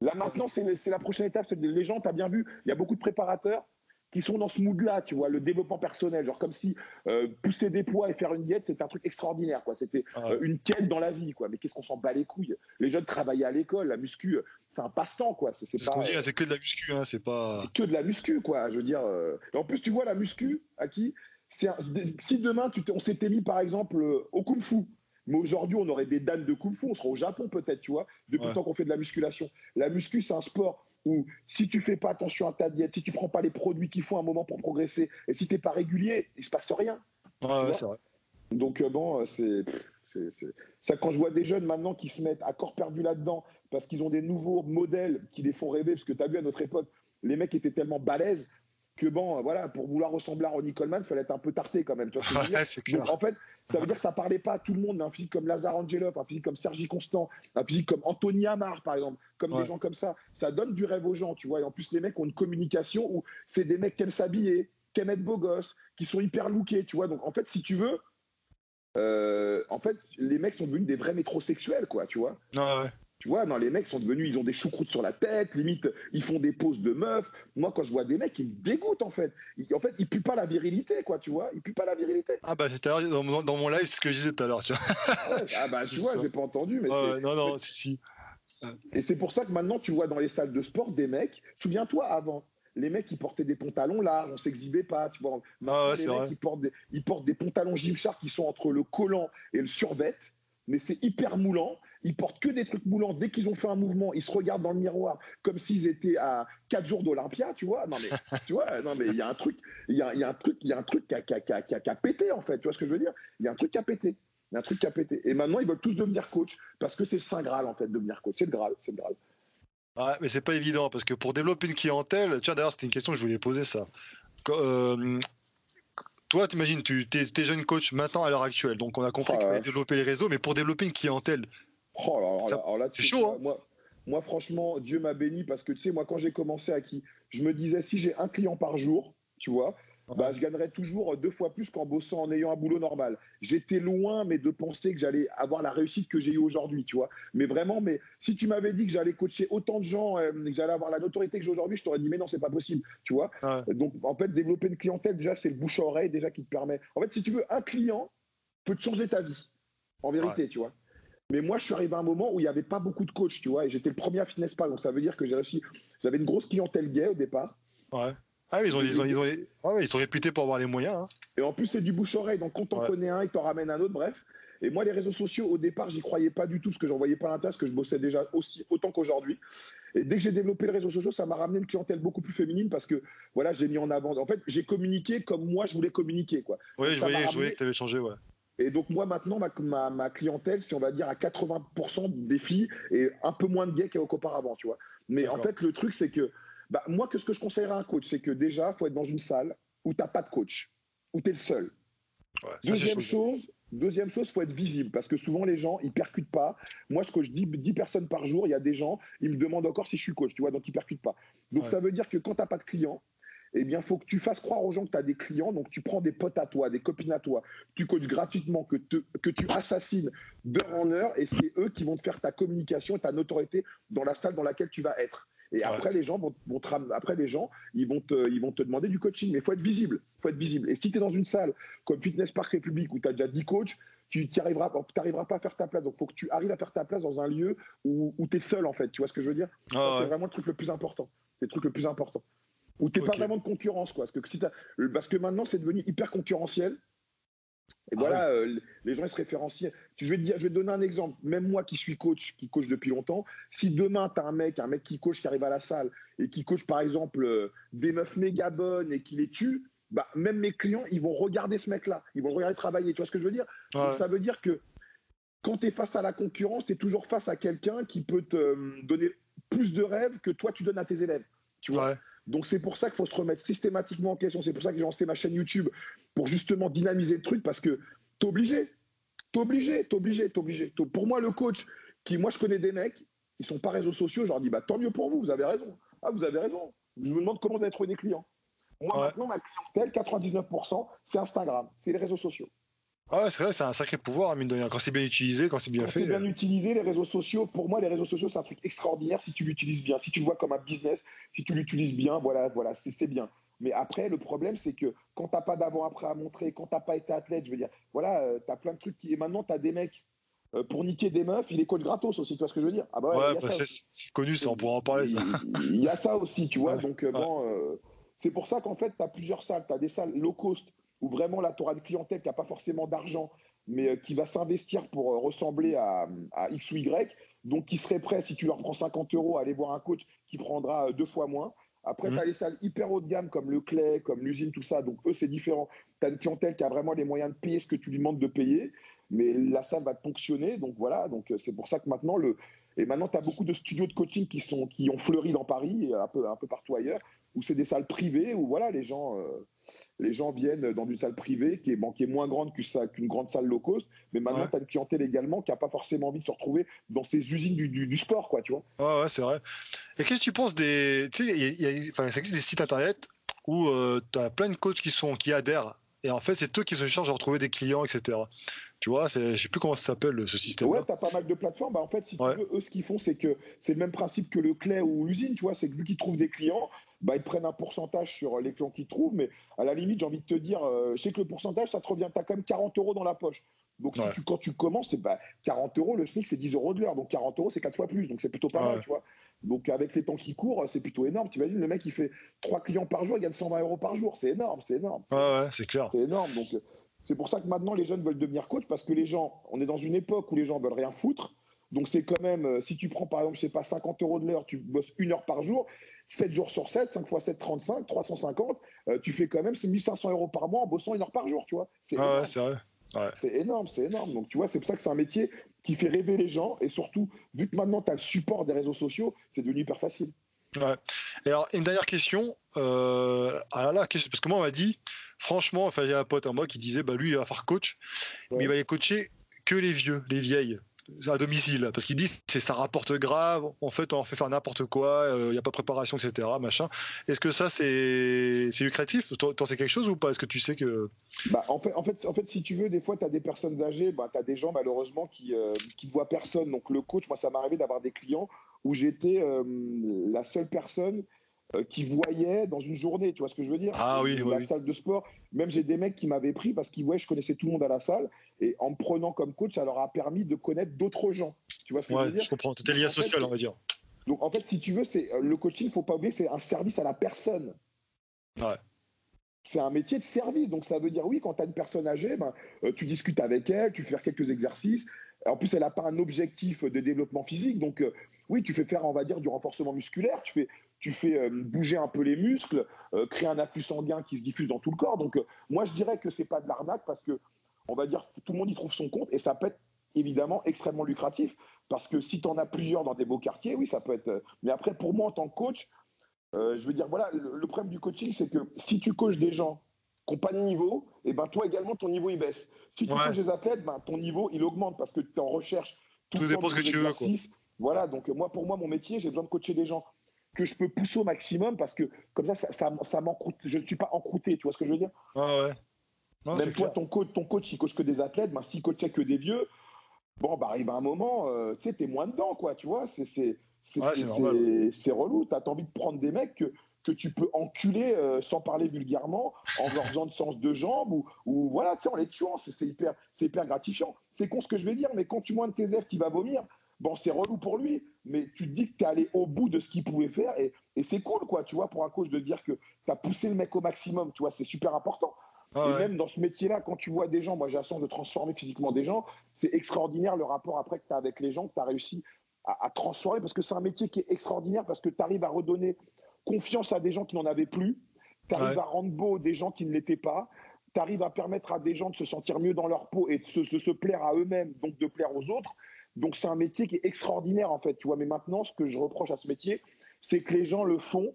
Là, maintenant, c'est la prochaine étape. Les gens, tu as bien vu, il y a beaucoup de préparateurs qui sont dans ce mood-là, tu vois, le développement personnel. Genre comme si pousser des poids et faire une diète, c'était un truc extraordinaire, quoi. C'était Ah ouais. une quête dans la vie, quoi. Mais qu'est-ce qu'on s'en bat les couilles. Les jeunes travaillaient à l'école, la muscu, c'est un passe-temps, quoi. C'est ce qu'on dit, hein, c'est que de la muscu, hein, c'est pas. C'est que de la muscu, quoi. Je veux dire. Et en plus, tu vois, la muscu, à qui si demain, on s'était mis, par exemple, au kung-fu, mais aujourd'hui, on aurait des dames de kung-fu, on serait au Japon, peut-être, tu vois, depuis le Ouais. temps qu'on fait de la musculation. La muscu, c'est un sport où, si tu fais pas attention à ta diète, si tu prends pas les produits qu'il faut à un moment pour progresser, et si t'es pas régulier, il se passe rien, Ouais, tu ouais, vois. c'est vrai. Donc, bon, ça, quand je vois des jeunes maintenant qui se mettent à corps perdu là-dedans, parce qu'ils ont des nouveaux modèles qui les font rêver, parce que tu as vu à notre époque, les mecs étaient tellement balèzes que bon, voilà, pour vouloir ressembler à Ronnie Coleman, il fallait être un peu tarté quand même, tu vois ce que je veux dire. Ouais, c'est Donc clair. en fait, ça veut dire que ça parlait pas à tout le monde, mais un physique comme Lazare Angelov, un physique comme Sergi Constant, un physique comme Anthony Amar, par exemple, comme des Ouais. gens comme ça donne du rêve aux gens, tu vois. Et en plus, les mecs ont une communication où c'est des mecs qui aiment s'habiller, qui aiment être beaux gosses, qui sont hyper lookés, tu vois. Donc en fait, si tu veux, en fait, les mecs sont devenus des vrais métrosexuels, quoi, tu vois. Ouais, ouais. Tu vois, non, les mecs sont devenus, ils ont des choucroutes sur la tête, limite, ils font des poses de meufs. Moi, quand je vois des mecs, ils me dégoûtent, en fait. En fait, ils puent pas la virilité, quoi, tu vois. Ils puent pas la virilité. Ah bah tout à l'heure, dans mon live, c'est ce que je disais tout à l'heure, tu vois. Ah ouais, ah bah, C'est tu vois, ça. j'ai pas entendu, mais Ouais, c'est. ouais, non, non, si, si. Ouais, Et c'est pour ça que maintenant, tu vois dans les salles de sport des mecs, souviens-toi avant, les mecs ils portaient des pantalons larges, on s'exhibait pas, tu vois. ouais, Maintenant ouais, les c'est mecs vrai. ils portent des pantalons Gymshark qui sont entre le collant et le survêt, mais c'est hyper moulant. Ils portent que des trucs moulants. Dès qu'ils ont fait un mouvement, ils se regardent dans le miroir comme s'ils étaient à 4 jours d'Olympia, tu vois. Non mais, tu vois, non mais il y a un truc, il y a un truc, il y a un truc qui a pété en fait. Tu vois ce que je veux dire? Il y a un truc qui a pété. Il y a un truc qui a pété. Et maintenant, ils veulent tous devenir coach parce que c'est le Saint Graal en fait, devenir coach. C'est le Graal, c'est le Graal. Ouais, mais c'est pas évident parce que pour développer une clientèle, tiens d'ailleurs c'était une question que je voulais poser ça. Toi, t'imagines, tu es jeune coach maintenant à l'heure actuelle, donc on a Oh compris qu'il la fallait vache. développer les réseaux, mais pour développer une clientèle, Oh là, ça, alors là, c'est tu sais chaud, quoi, hein? moi, franchement, Dieu m'a béni parce que, tu sais, moi, quand j'ai commencé à qui, je me disais, si j'ai un client par jour, tu vois, bah, Ouais. je gagnerais toujours 2 fois plus qu'en bossant, en ayant un boulot normal. J'étais loin, mais de penser que j'allais avoir la réussite que j'ai eue aujourd'hui, tu vois. Mais vraiment, mais si tu m'avais dit que j'allais coacher autant de gens, que j'allais avoir la notoriété que j'ai aujourd'hui, je t'aurais dit, mais non, c'est pas possible, tu vois. Ouais. Donc, en fait, développer une clientèle, déjà, c'est le bouche à oreille, déjà, qui te permet. En fait, si tu veux, un client peut te changer ta vie, en Ouais. vérité, tu vois. Mais moi, je suis arrivé à un moment où il n'y avait pas beaucoup de coachs, tu vois, et j'étais le premier à Fitness Park. Donc, ça veut dire que j'ai réussi. J'avais une grosse clientèle gay au départ. Ouais. Ah oui, ouais, ouais, ils sont réputés pour avoir les moyens, hein. Et en plus, c'est du bouche-oreille. Donc, quand t'en Ouais. connais un, il t'en ramène un autre, bref. Et moi, les réseaux sociaux, au départ, j'y croyais pas du tout, parce que j'en voyais pas l'intérêt, parce que je bossais déjà aussi autant qu'aujourd'hui. Et dès que j'ai développé les réseaux sociaux, ça m'a ramené une clientèle beaucoup plus féminine, parce que, voilà, j'ai mis en avant. En fait, j'ai communiqué comme moi, je voulais communiquer, quoi. Ouais, Donc, ça m'a je voyais ramené. que tu avais changé, ouais. Et donc, moi, maintenant, ma clientèle, c'est, on va dire, à 80% des filles et un peu moins de gays qu'auparavant, tu vois. Mais en fait, le truc, c'est que, moi, ce que je conseillerais à un coach, c'est que déjà, il faut être dans une salle où tu n'as pas de coach, où tu es le seul. Ouais, ça, Deuxième chose, il faut être visible parce que souvent les gens, ils percutent pas. Moi, ce que je dis, 10 personnes par jour, il y a des gens, ils me demandent encore si je suis coach, tu vois, donc ils percutent pas. Donc ça veut dire que quand tu n'as pas de clients, eh bien, il faut que tu fasses croire aux gens que tu as des clients. Donc, tu prends des potes à toi, des copines à toi, tu coaches gratuitement, que tu assassines d'heure en heure, et c'est eux qui vont te faire ta communication et ta notoriété dans la salle dans laquelle tu vas être. Et après, les gens ils vont te demander du coaching. Mais il faut être visible. Et si tu es dans une salle comme Fitness Park République où tu as déjà 10 coachs, tu n'arriveras pas à faire ta place. Donc, il faut que tu arrives à faire ta place dans un lieu où tu es seul, en fait. Tu vois ce que je veux dire? C'est vraiment le truc le plus important. C'est le truc le plus important. Où tu n'es pas vraiment de concurrence, quoi. Parce que maintenant, c'est devenu hyper concurrentiel. Et voilà, les gens ils se référencient. Je vais te donner un exemple. Même moi qui suis coach, qui coach depuis longtemps, si demain tu as un mec qui coach, qui arrive à la salle et qui coach par exemple des meufs méga bonnes et qui les tue, même mes clients, ils vont regarder ce mec-là. Ils vont le regarder travailler. Tu vois ce que je veux dire? Donc, ça veut dire que quand tu es face à la concurrence, tu es toujours face à quelqu'un qui peut te donner plus de rêves que toi tu donnes à tes élèves. Tu vois? Donc c'est pour ça qu'il faut se remettre systématiquement en question. C'est pour ça que j'ai lancé ma chaîne YouTube pour justement dynamiser le truc parce que t'es obligé. Pour moi, le coach, moi je connais des mecs, ils sont pas réseaux sociaux, je leur dis tant mieux pour vous, vous avez raison. Ah, vous avez raison. Je me demande comment vous allez trouver des clients. Moi maintenant, ma clientèle, 99%, c'est Instagram, c'est les réseaux sociaux. Ah ouais, c'est vrai, c'est un sacré pouvoir, mine de rien. Quand c'est bien utilisé, quand c'est bien fait. Quand c'est bien utilisé, les réseaux sociaux, pour moi, les réseaux sociaux, c'est un truc extraordinaire si tu l'utilises bien, si tu le vois comme un business, si tu l'utilises bien, voilà, c'est bien. Mais après, le problème, c'est que quand tu n'as pas d'avant-après à montrer, quand tu n'as pas été athlète, je veux dire, voilà, tu as plein de trucs qui. Et maintenant, tu as des mecs, pour niquer des meufs, il est coach gratos aussi, tu vois ce que je veux dire? Ah bah ouais, il y a ça aussi. C'est connu, ça, on pourra en parler, ça. Il y a ça aussi, tu vois. Donc, c'est pour ça qu'en fait, tu as plusieurs salles. Tu as des salles low cost où vraiment, là, tu auras une clientèle qui n'a pas forcément d'argent, mais qui va s'investir pour ressembler à X ou Y. Donc, qui serait prêt, si tu leur prends 50 euros, à aller voir un coach qui prendra 2 fois moins. Après, tu as les salles hyper haut de gamme comme le Clay, comme l'usine, tout ça. Donc, eux, c'est différent. Tu as une clientèle qui a vraiment les moyens de payer ce que tu lui demandes de payer, mais la salle va te ponctionner. Donc, voilà. Donc, c'est pour ça que maintenant, tu as beaucoup de studios de coaching qui ont fleuri dans Paris et un peu partout ailleurs, où c'est des salles privées, où voilà, les gens viennent dans une salle privée qui est moins grande qu'une grande salle low cost, mais maintenant, tu as une clientèle également qui n'a pas forcément envie de se retrouver dans ces usines du sport, quoi, tu vois. Ouais, c'est vrai. Et qu'est-ce que tu penses des. Tu sais, ça existe des sites internet où tu as plein de coachs qui adhèrent. Et en fait, c'est eux qui se chargent de retrouver des clients, etc. Tu vois, je sais plus comment ça s'appelle ce système-là. Ouais, tu as pas mal de plateformes. En fait, si tu veux, eux, ce qu'ils font, c'est que c'est le même principe que le Clay ou l'usine, tu vois. C'est que vu qu'ils trouvent des clients, ils prennent un pourcentage sur les clients qu'ils trouvent. Mais à la limite, j'ai envie de te dire, je sais que le pourcentage, ça te revient. Tu as quand même 40 euros dans la poche. Donc, quand tu commences, 40 euros, le SMIC, c'est 10 euros de l'heure. Donc, 40 euros, c'est 4 fois plus. Donc, c'est plutôt pas mal, tu vois. Donc, avec les temps qui courent, c'est plutôt énorme. Tu imagines, le mec, il fait 3 clients par jour, il gagne 120 euros par jour. C'est énorme. Ouais, c'est clair. C'est énorme. Donc, c'est pour ça que maintenant, les jeunes veulent devenir coach parce que on est dans une époque où les gens veulent rien foutre. Donc, c'est quand même, si tu prends par exemple, je sais pas, 50 euros de l'heure, tu bosses 1 heure par jour, 7 jours sur 7, 5 x 7, 35, 350, tu fais quand même 1500 euros par mois en bossant 1 heure par jour, tu vois. C'est vrai. Ouais. C'est énorme. Donc, tu vois, c'est pour ça que c'est un métier qui fait rêver les gens et surtout, vu que maintenant, tu as le support des réseaux sociaux, c'est devenu hyper facile. Ouais. Et alors, une dernière question. Parce que moi, on m'a dit, franchement, il y a un pote à moi qui disait, lui, il va faire coach, mais il va aller coacher que les vieux, les vieilles, à domicile. Parce qu'il dit, ça rapporte grave, en fait, on leur fait faire n'importe quoi, il n'y a pas de préparation, etc. Machin. Est-ce que ça, c'est lucratif? T'en sais quelque chose ou pas? Est-ce que tu sais que. En fait, si tu veux, des fois, tu as des personnes âgées, tu as des gens, malheureusement, qui ne voient personne. Donc, le coach, moi, ça m'est arrivé d'avoir des clients où j'étais la seule personne qui voyait dans une journée, tu vois ce que je veux dire? Ah oui, la salle de sport. Même j'ai des mecs qui m'avaient pris parce qu'ils voyaient, je connaissais tout le monde à la salle, et en me prenant comme coach, ça leur a permis de connaître d'autres gens. Tu vois ce que je veux dire? Je comprends. C'était lien social, on va dire. Donc en fait, si tu veux, le coaching, faut pas oublier, c'est un service à la personne. Ouais. C'est un métier de service, donc ça veut dire oui, quand tu as une personne âgée, tu discutes avec elle, tu fais faire quelques exercices. En plus, elle n'a pas un objectif de développement physique, donc oui, tu fais faire, on va dire, du renforcement musculaire, tu fais bouger un peu les muscles, créer un afflux sanguin qui se diffuse dans tout le corps. Donc moi, je dirais que c'est pas de l'arnaque parce que on va dire, tout le monde y trouve son compte et ça peut être évidemment extrêmement lucratif parce que si tu en as plusieurs dans des beaux quartiers, oui, ça peut être. Mais après, pour moi, en tant que coach, je veux dire, voilà, le problème du coaching, c'est que si tu coaches des gens qui n'ont pas de niveau, et ben toi également, ton niveau il baisse. Si tu coaches des athlètes, ben, ton niveau il augmente parce que tu es en recherche tout le temps dépend de ce que tu veux, quoi. Voilà, donc pour moi, mon métier, j'ai besoin de coacher des gens que je peux pousser au maximum parce que comme ça m'encroute. Je ne suis pas encrouté, tu vois ce que je veux dire? Ah ouais. Non, Même toi, ton coach, il coach que des athlètes, ben, s'il coachait que des vieux, bon, bah, arrive un moment, tu sais, t'es moins dedans, quoi, tu vois, c'est normal. Ouais. relou, t'as envie de prendre des mecs que tu peux enculer sans parler vulgairement, en leur faisant de sens de jambes, ou voilà, tu sais, en les tuant, c'est hyper gratifiant. C'est con ce que je vais dire, mais quand tu vois un de tes élèves qui va vomir, bon, c'est relou pour lui, mais tu te dis que t'es allé au bout de ce qu'il pouvait faire, et c'est cool, quoi, tu vois, pour un coach de dire que t'as poussé le mec au maximum, tu vois, c'est super important. Ah Et ouais. même dans ce métier-là, quand tu vois des gens, moi j'ai la chance de transformer physiquement des gens, c'est extraordinaire le rapport après que tu as avec les gens, que tu as réussi à transformer, parce que c'est un métier qui est extraordinaire, parce que tu arrives à redonner confiance à des gens qui n'en avaient plus, tu arrives Ouais. à rendre beau des gens qui ne l'étaient pas, tu arrives à permettre à des gens de se sentir mieux dans leur peau et de se plaire à eux-mêmes, donc de plaire aux autres. Donc c'est un métier qui est extraordinaire en fait, tu vois. Mais maintenant, ce que je reproche à ce métier, c'est que les gens le font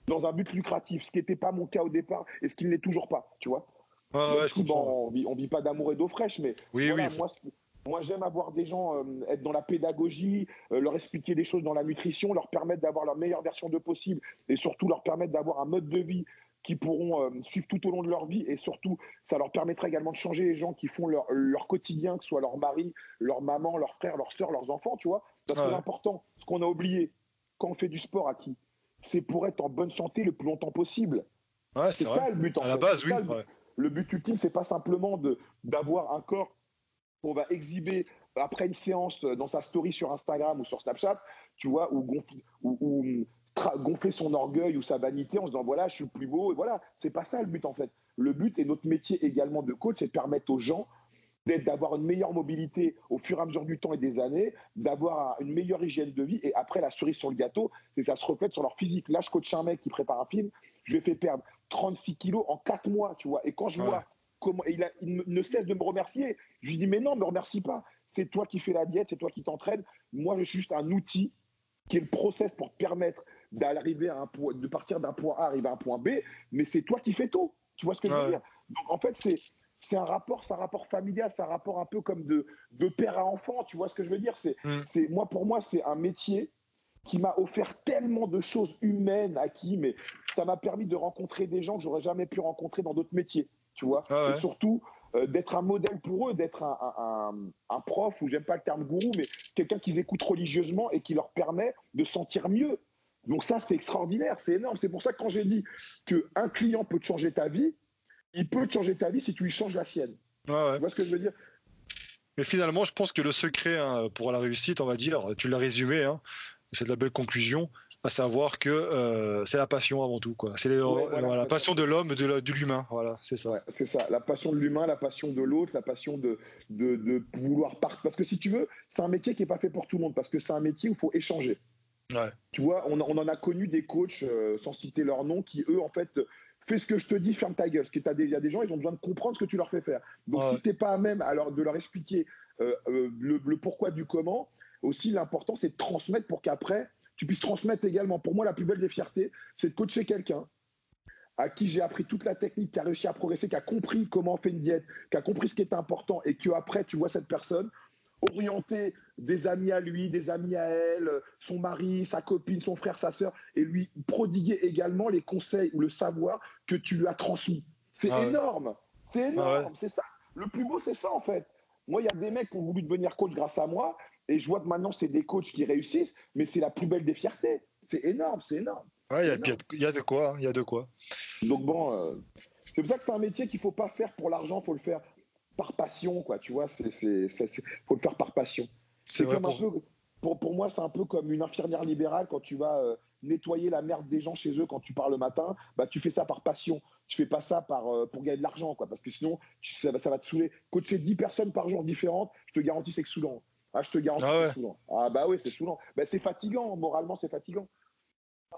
dans un but lucratif, ce qui n'était pas mon cas au départ et ce qui ne l'est toujours pas, tu vois. Ah Même ouais, je si, comprends. bon, on vit pas d'amour et d'eau fraîche, mais Oui, oui. voilà, moi j'aime avoir des gens, être dans la pédagogie, leur expliquer des choses dans la nutrition, leur permettre d'avoir la meilleure version de possible et surtout leur permettre d'avoir un mode de vie qu'ils pourront suivre tout au long de leur vie et surtout ça leur permettra également de changer les gens qui font leur quotidien, que ce soit leur mari, leur maman, leurs frères, leurs sœurs, leurs enfants, tu vois. Parce que Ah ouais. l'important, ce qu'on a oublié quand on fait du sport à qui, c'est pour être en bonne santé le plus longtemps possible. Ouais, C'est c'est vrai. ça le but en À la fait. base, C'est ça oui. le but. Ouais. Le but ultime, c'est pas simplement d'avoir un corps qu'on va exhiber après une séance dans sa story sur Instagram ou sur Snapchat, tu vois, gonfler son orgueil ou sa vanité en se disant voilà, je suis le plus beau. Et voilà, c'est pas ça le but en fait. Le but et notre métier également de coach, c'est de permettre aux gens d'avoir une meilleure mobilité au fur et à mesure du temps et des années, d'avoir une meilleure hygiène de vie. Et après, la cerise sur le gâteau, c'est que ça se reflète sur leur physique. Là, je coach un mec qui prépare un film, je lui ai fait perdre 36 kilos en 4 mois, tu vois. Et quand je Ouais. vois comment il ne cesse de me remercier, je lui dis mais non, ne me remercie pas. C'est toi qui fais la diète, c'est toi qui t'entraînes. Moi, je suis juste un outil qui est le process pour te permettre d'arriver à un point, de partir d'un point A, arriver à un point B, mais c'est toi qui fais tout. Tu vois ce que je veux Ouais. dire? Donc en fait, c'est un rapport familial, c'est un rapport un peu comme de père à enfant, tu vois ce que je veux dire? Hmm. Moi, pour moi, c'est un métier qui m'a offert tellement de choses humaines acquis, mais ça m'a permis de rencontrer des gens que j'aurais jamais pu rencontrer dans d'autres métiers, tu vois? Ah Et ouais. surtout, d'être un modèle pour eux, d'être un prof, ou j'aime pas le terme gourou, mais quelqu'un qu'ils écoutent religieusement et qui leur permet de sentir mieux. Donc ça, c'est extraordinaire, c'est énorme. C'est pour ça que quand j'ai dit qu'un client peut te changer ta vie, il peut te changer ta vie si tu lui changes la sienne. Ouais, Tu ouais. vois ce que je veux dire? Mais finalement, je pense que le secret, hein, pour la réussite, on va dire, tu l'as résumé, hein, c'est de la belle conclusion, à savoir que c'est la passion avant tout, quoi. C'est Ouais, voilà, la passion. passion de l'homme, de l'humain, voilà, c'est ça. Ouais, c'est ça. La passion de l'humain, la passion de l'autre, la passion de vouloir partir. Parce que si tu veux, c'est un métier qui n'est pas fait pour tout le monde, parce que c'est un métier où il faut échanger. Ouais. Tu vois, on en a connu des coachs, sans citer leur nom, qui eux, en fait, fais ce que je te dis, ferme ta gueule. Parce qu'il y a des gens, ils ont besoin de comprendre ce que tu leur fais faire. Donc Ouais. si tu n'es pas à même alors, de leur expliquer le pourquoi du comment, aussi l'important, c'est de transmettre pour qu'après, tu puisses transmettre également. Pour moi, la plus belle des fiertés, c'est de coacher quelqu'un à qui j'ai appris toute la technique, qui a réussi à progresser, qui a compris comment on fait une diète, qui a compris ce qui est important, et que après tu vois cette personne orienter des amis à lui, des amis à elle, son mari, sa copine, son frère, sa sœur, et lui prodiguer également les conseils ou le savoir que tu lui as transmis. C'est Ah ouais. énorme, c'est Ah ouais. énorme, c'est ça. Le plus beau, c'est ça en fait. Moi, il y a des mecs qui ont voulu devenir coach grâce à moi, et je vois que maintenant, c'est des coachs qui réussissent, mais c'est la plus belle des fiertés. C'est énorme, c'est énorme, Ouais, c'est énorme. il y a de quoi, hein, il y a de quoi. Donc bon, c'est pour ça que c'est un métier qu'il ne faut pas faire pour l'argent, il faut le faire par passion, quoi. Tu vois, faut le faire par passion. C'est C'est vrai comme un pour. peu, pour moi, c'est un peu comme une infirmière libérale quand tu vas nettoyer la merde des gens chez eux quand tu pars le matin. Bah, tu fais ça par passion. Tu fais pas ça pour gagner de l'argent, quoi. Parce que sinon, ça va te saouler. Coacher 10 personnes par jour différentes, je te garantis, c'est saoulant. Ah, je te garantis, Ah c'est ouais. saoulant. Ah bah oui, c'est saoulant. Bah, c'est fatigant, moralement, c'est fatigant.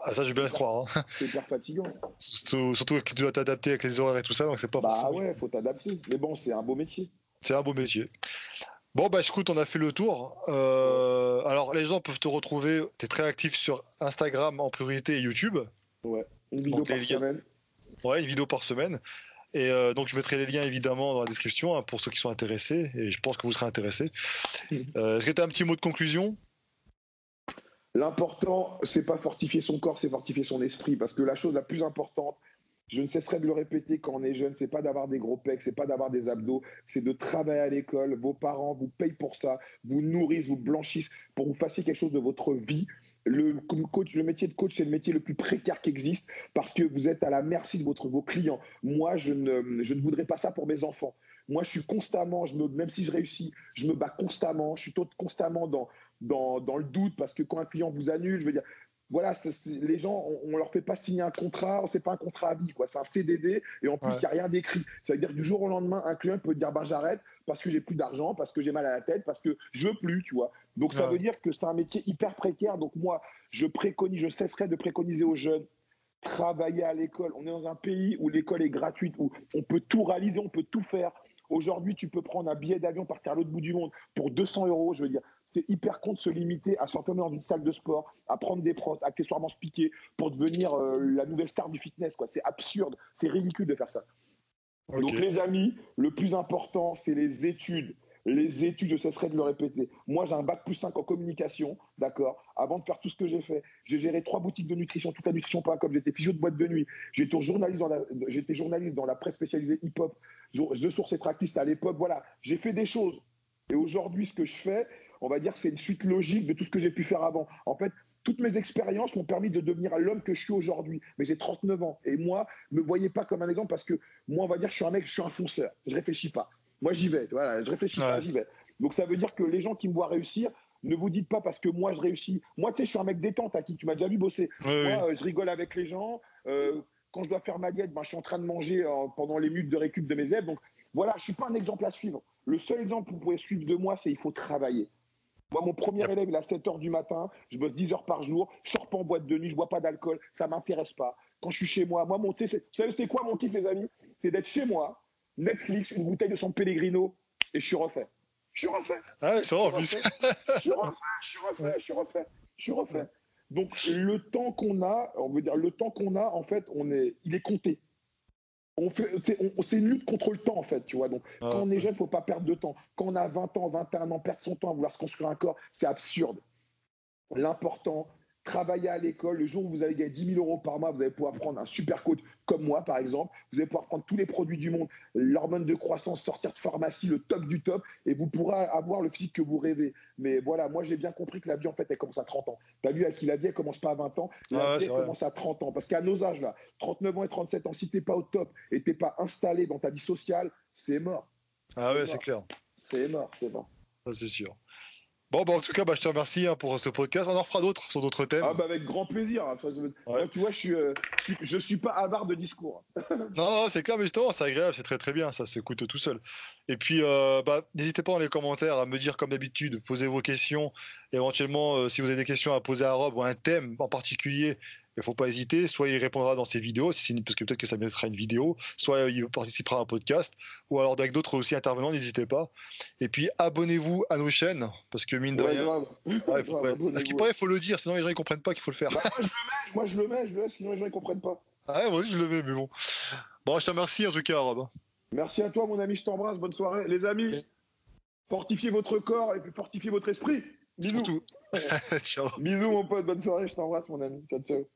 Ah, ça, je veux bien C'est le hyper, croire, hein. c'est hyper fatigant. Surtout que tu dois t'adapter avec les horaires et tout ça, donc c'est pas Bah forcément. ouais, faut t'adapter. Mais bon, c'est un beau métier. C'est un beau métier. Bon, bah écoute, on a fait le tour. Alors, les gens peuvent te retrouver. Tu es très actif sur Instagram en priorité et YouTube. Ouais, une vidéo Donc, par les liens. semaine. Ouais, une vidéo par semaine. Et donc, je mettrai les liens évidemment dans la description pour ceux qui sont intéressés. Et je pense que vous serez intéressés. Est-ce que tu as un petit mot de conclusion? L'important, c'est pas fortifier son corps, c'est fortifier son esprit. Parce que la chose la plus importante, je ne cesserai de le répéter quand on est jeune, c'est pas d'avoir des gros pecs, c'est pas d'avoir des abdos, c'est de travailler à l'école. Vos parents vous payent pour ça, vous nourrissent, vous blanchissent pour que vous fassiez quelque chose de votre vie. Le métier de coach, c'est le métier le plus précaire qui existe parce que vous êtes à la merci de vos clients. Moi, je ne voudrais pas ça pour mes enfants. Moi, je suis constamment, même si je réussis, je me bats constamment, je suis constamment dans le doute parce que quand un client vous annule, je veux dire, voilà, les gens, on leur fait pas signer un contrat, c'est pas un contrat à vie, quoi. C'est un CDD et en plus, il n'y a rien d'écrit. Ça veut dire que du jour au lendemain, un client peut dire ben, j'arrête parce que j'ai plus d'argent, parce que j'ai mal à la tête, parce que je veux plus, tu vois. Donc ça veut dire que c'est un métier hyper précaire. Donc moi, je cesserai de préconiser aux jeunes travailler à l'école. On est dans un pays où l'école est gratuite, où on peut tout réaliser, on peut tout faire. Aujourd'hui, tu peux prendre un billet d'avion, partir à l'autre bout du monde pour 200 euros. Je veux dire, c'est hyper con de se limiter à s'enfermer dans une salle de sport, à prendre des prods, accessoirement se piquer pour devenir la nouvelle star du fitness, quoi. C'est absurde, c'est ridicule de faire ça. Okay. Donc les amis, le plus important, c'est les études. Les études, je cesserai de le répéter. Moi, j'ai un bac+5 en communication, d'accord. Avant de faire tout ce que j'ai fait, j'ai géré 3 boutiques de nutrition, toute la nutrition.com, j'étais physio de boîte de nuit, j'étais journaliste dans la presse spécialisée hip-hop, The Source et Tracklist à l'époque, voilà. J'ai fait des choses. Et aujourd'hui, ce que je fais, on va dire que c'est une suite logique de tout ce que j'ai pu faire avant. En fait, toutes mes expériences m'ont permis de devenir l'homme que je suis aujourd'hui. Mais j'ai 39 ans. Et moi, ne me voyez pas comme un exemple parce que moi, on va dire que je suis un mec, je suis un fonceur. Je réfléchis pas. Moi, j'y vais. Voilà, je réfléchis pas, j'y vais. Donc, ça veut dire que les gens qui me voient réussir, ne vous dites pas parce que moi, je réussis. Moi, tu sais, je suis un mec détente, à qui tu m'as déjà vu bosser. Moi, je rigole avec les gens. Quand je dois faire ma diète, ben, je suis en train de manger pendant les minutes de récup de mes élèves. Donc, voilà, je ne suis pas un exemple à suivre. Le seul exemple que vous pouvez suivre de moi, c'est qu'il faut travailler. Moi, mon premier élève, il est à 7 h du matin, je bosse 10 heures par jour, je sors pas en boîte de nuit, je bois pas d'alcool, ça m'intéresse pas. Quand je suis chez moi, vous savez, c'est quoi mon kiff, les amis? C'est d'être chez moi, Netflix, une bouteille de San Pellegrino, et je suis refait. Je suis refait. Ah ouais, c'est vrai en plus. Je suis refait. Donc, le temps qu'on a, en fait, il est compté. C'est une lutte contre le temps, en fait, tu vois. Donc, quand on est jeune, il ne faut pas perdre de temps. Quand on a 20 ans, 21 ans, perdre son temps à vouloir se construire un corps, c'est absurde. L'important, travailler à l'école. Le jour où vous allez gagner 10 000 euros par mois, vous allez pouvoir prendre un super coach comme moi, par exemple. Vous allez pouvoir prendre tous les produits du monde, l'hormone de croissance, sortir de pharmacie, le top du top, et vous pourrez avoir le physique que vous rêvez. Mais voilà, moi, j'ai bien compris que la vie, en fait, elle commence à 30 ans. Tu as vu, la vie, elle commence pas à 20 ans. La vie, elle commence à 30 ans. Parce qu'à nos âges, là, 39 ans et 37 ans, si tu n'es pas au top et tu n'es pas installé dans ta vie sociale, c'est mort. Ah ouais, c'est clair. C'est mort, c'est mort. Ça, c'est sûr. Bon, bah, en tout cas, je te remercie pour ce podcast. On en fera d'autres sur d'autres thèmes. Ah, bah, avec grand plaisir. Enfin, moi, tu vois, je suis pas avare de discours. Non, c'est clair, mais justement, c'est agréable, c'est très très bien, ça s'écoute tout seul. Et puis, n'hésitez pas dans les commentaires à me dire, comme d'habitude, posez vos questions. Éventuellement, si vous avez des questions à poser à Rob ou un thème en particulier, il ne faut pas hésiter. Soit il répondra dans ses vidéos, parce que peut-être que ça mettra une vidéo, soit il participera à un podcast, ou alors avec d'autres aussi intervenants, n'hésitez pas. Et puis, abonnez-vous à nos chaînes, parce que mine de rien. À ce qui paraît, il faut le dire, sinon les gens ne comprennent pas qu'il faut le faire. Bah, moi, je le mets, sinon les gens ne comprennent pas. Ah ouais, moi aussi je le mets, mais bon. Bon, je te remercie en tout cas, Rob. Merci à toi, mon ami, je t'embrasse. Bonne soirée. Les amis, fortifiez votre corps et puis fortifiez votre esprit. Bisous. Surtout. Ciao. Bisous, mon pote. Bonne soirée. Je t'embrasse, mon ami. Ciao, ciao.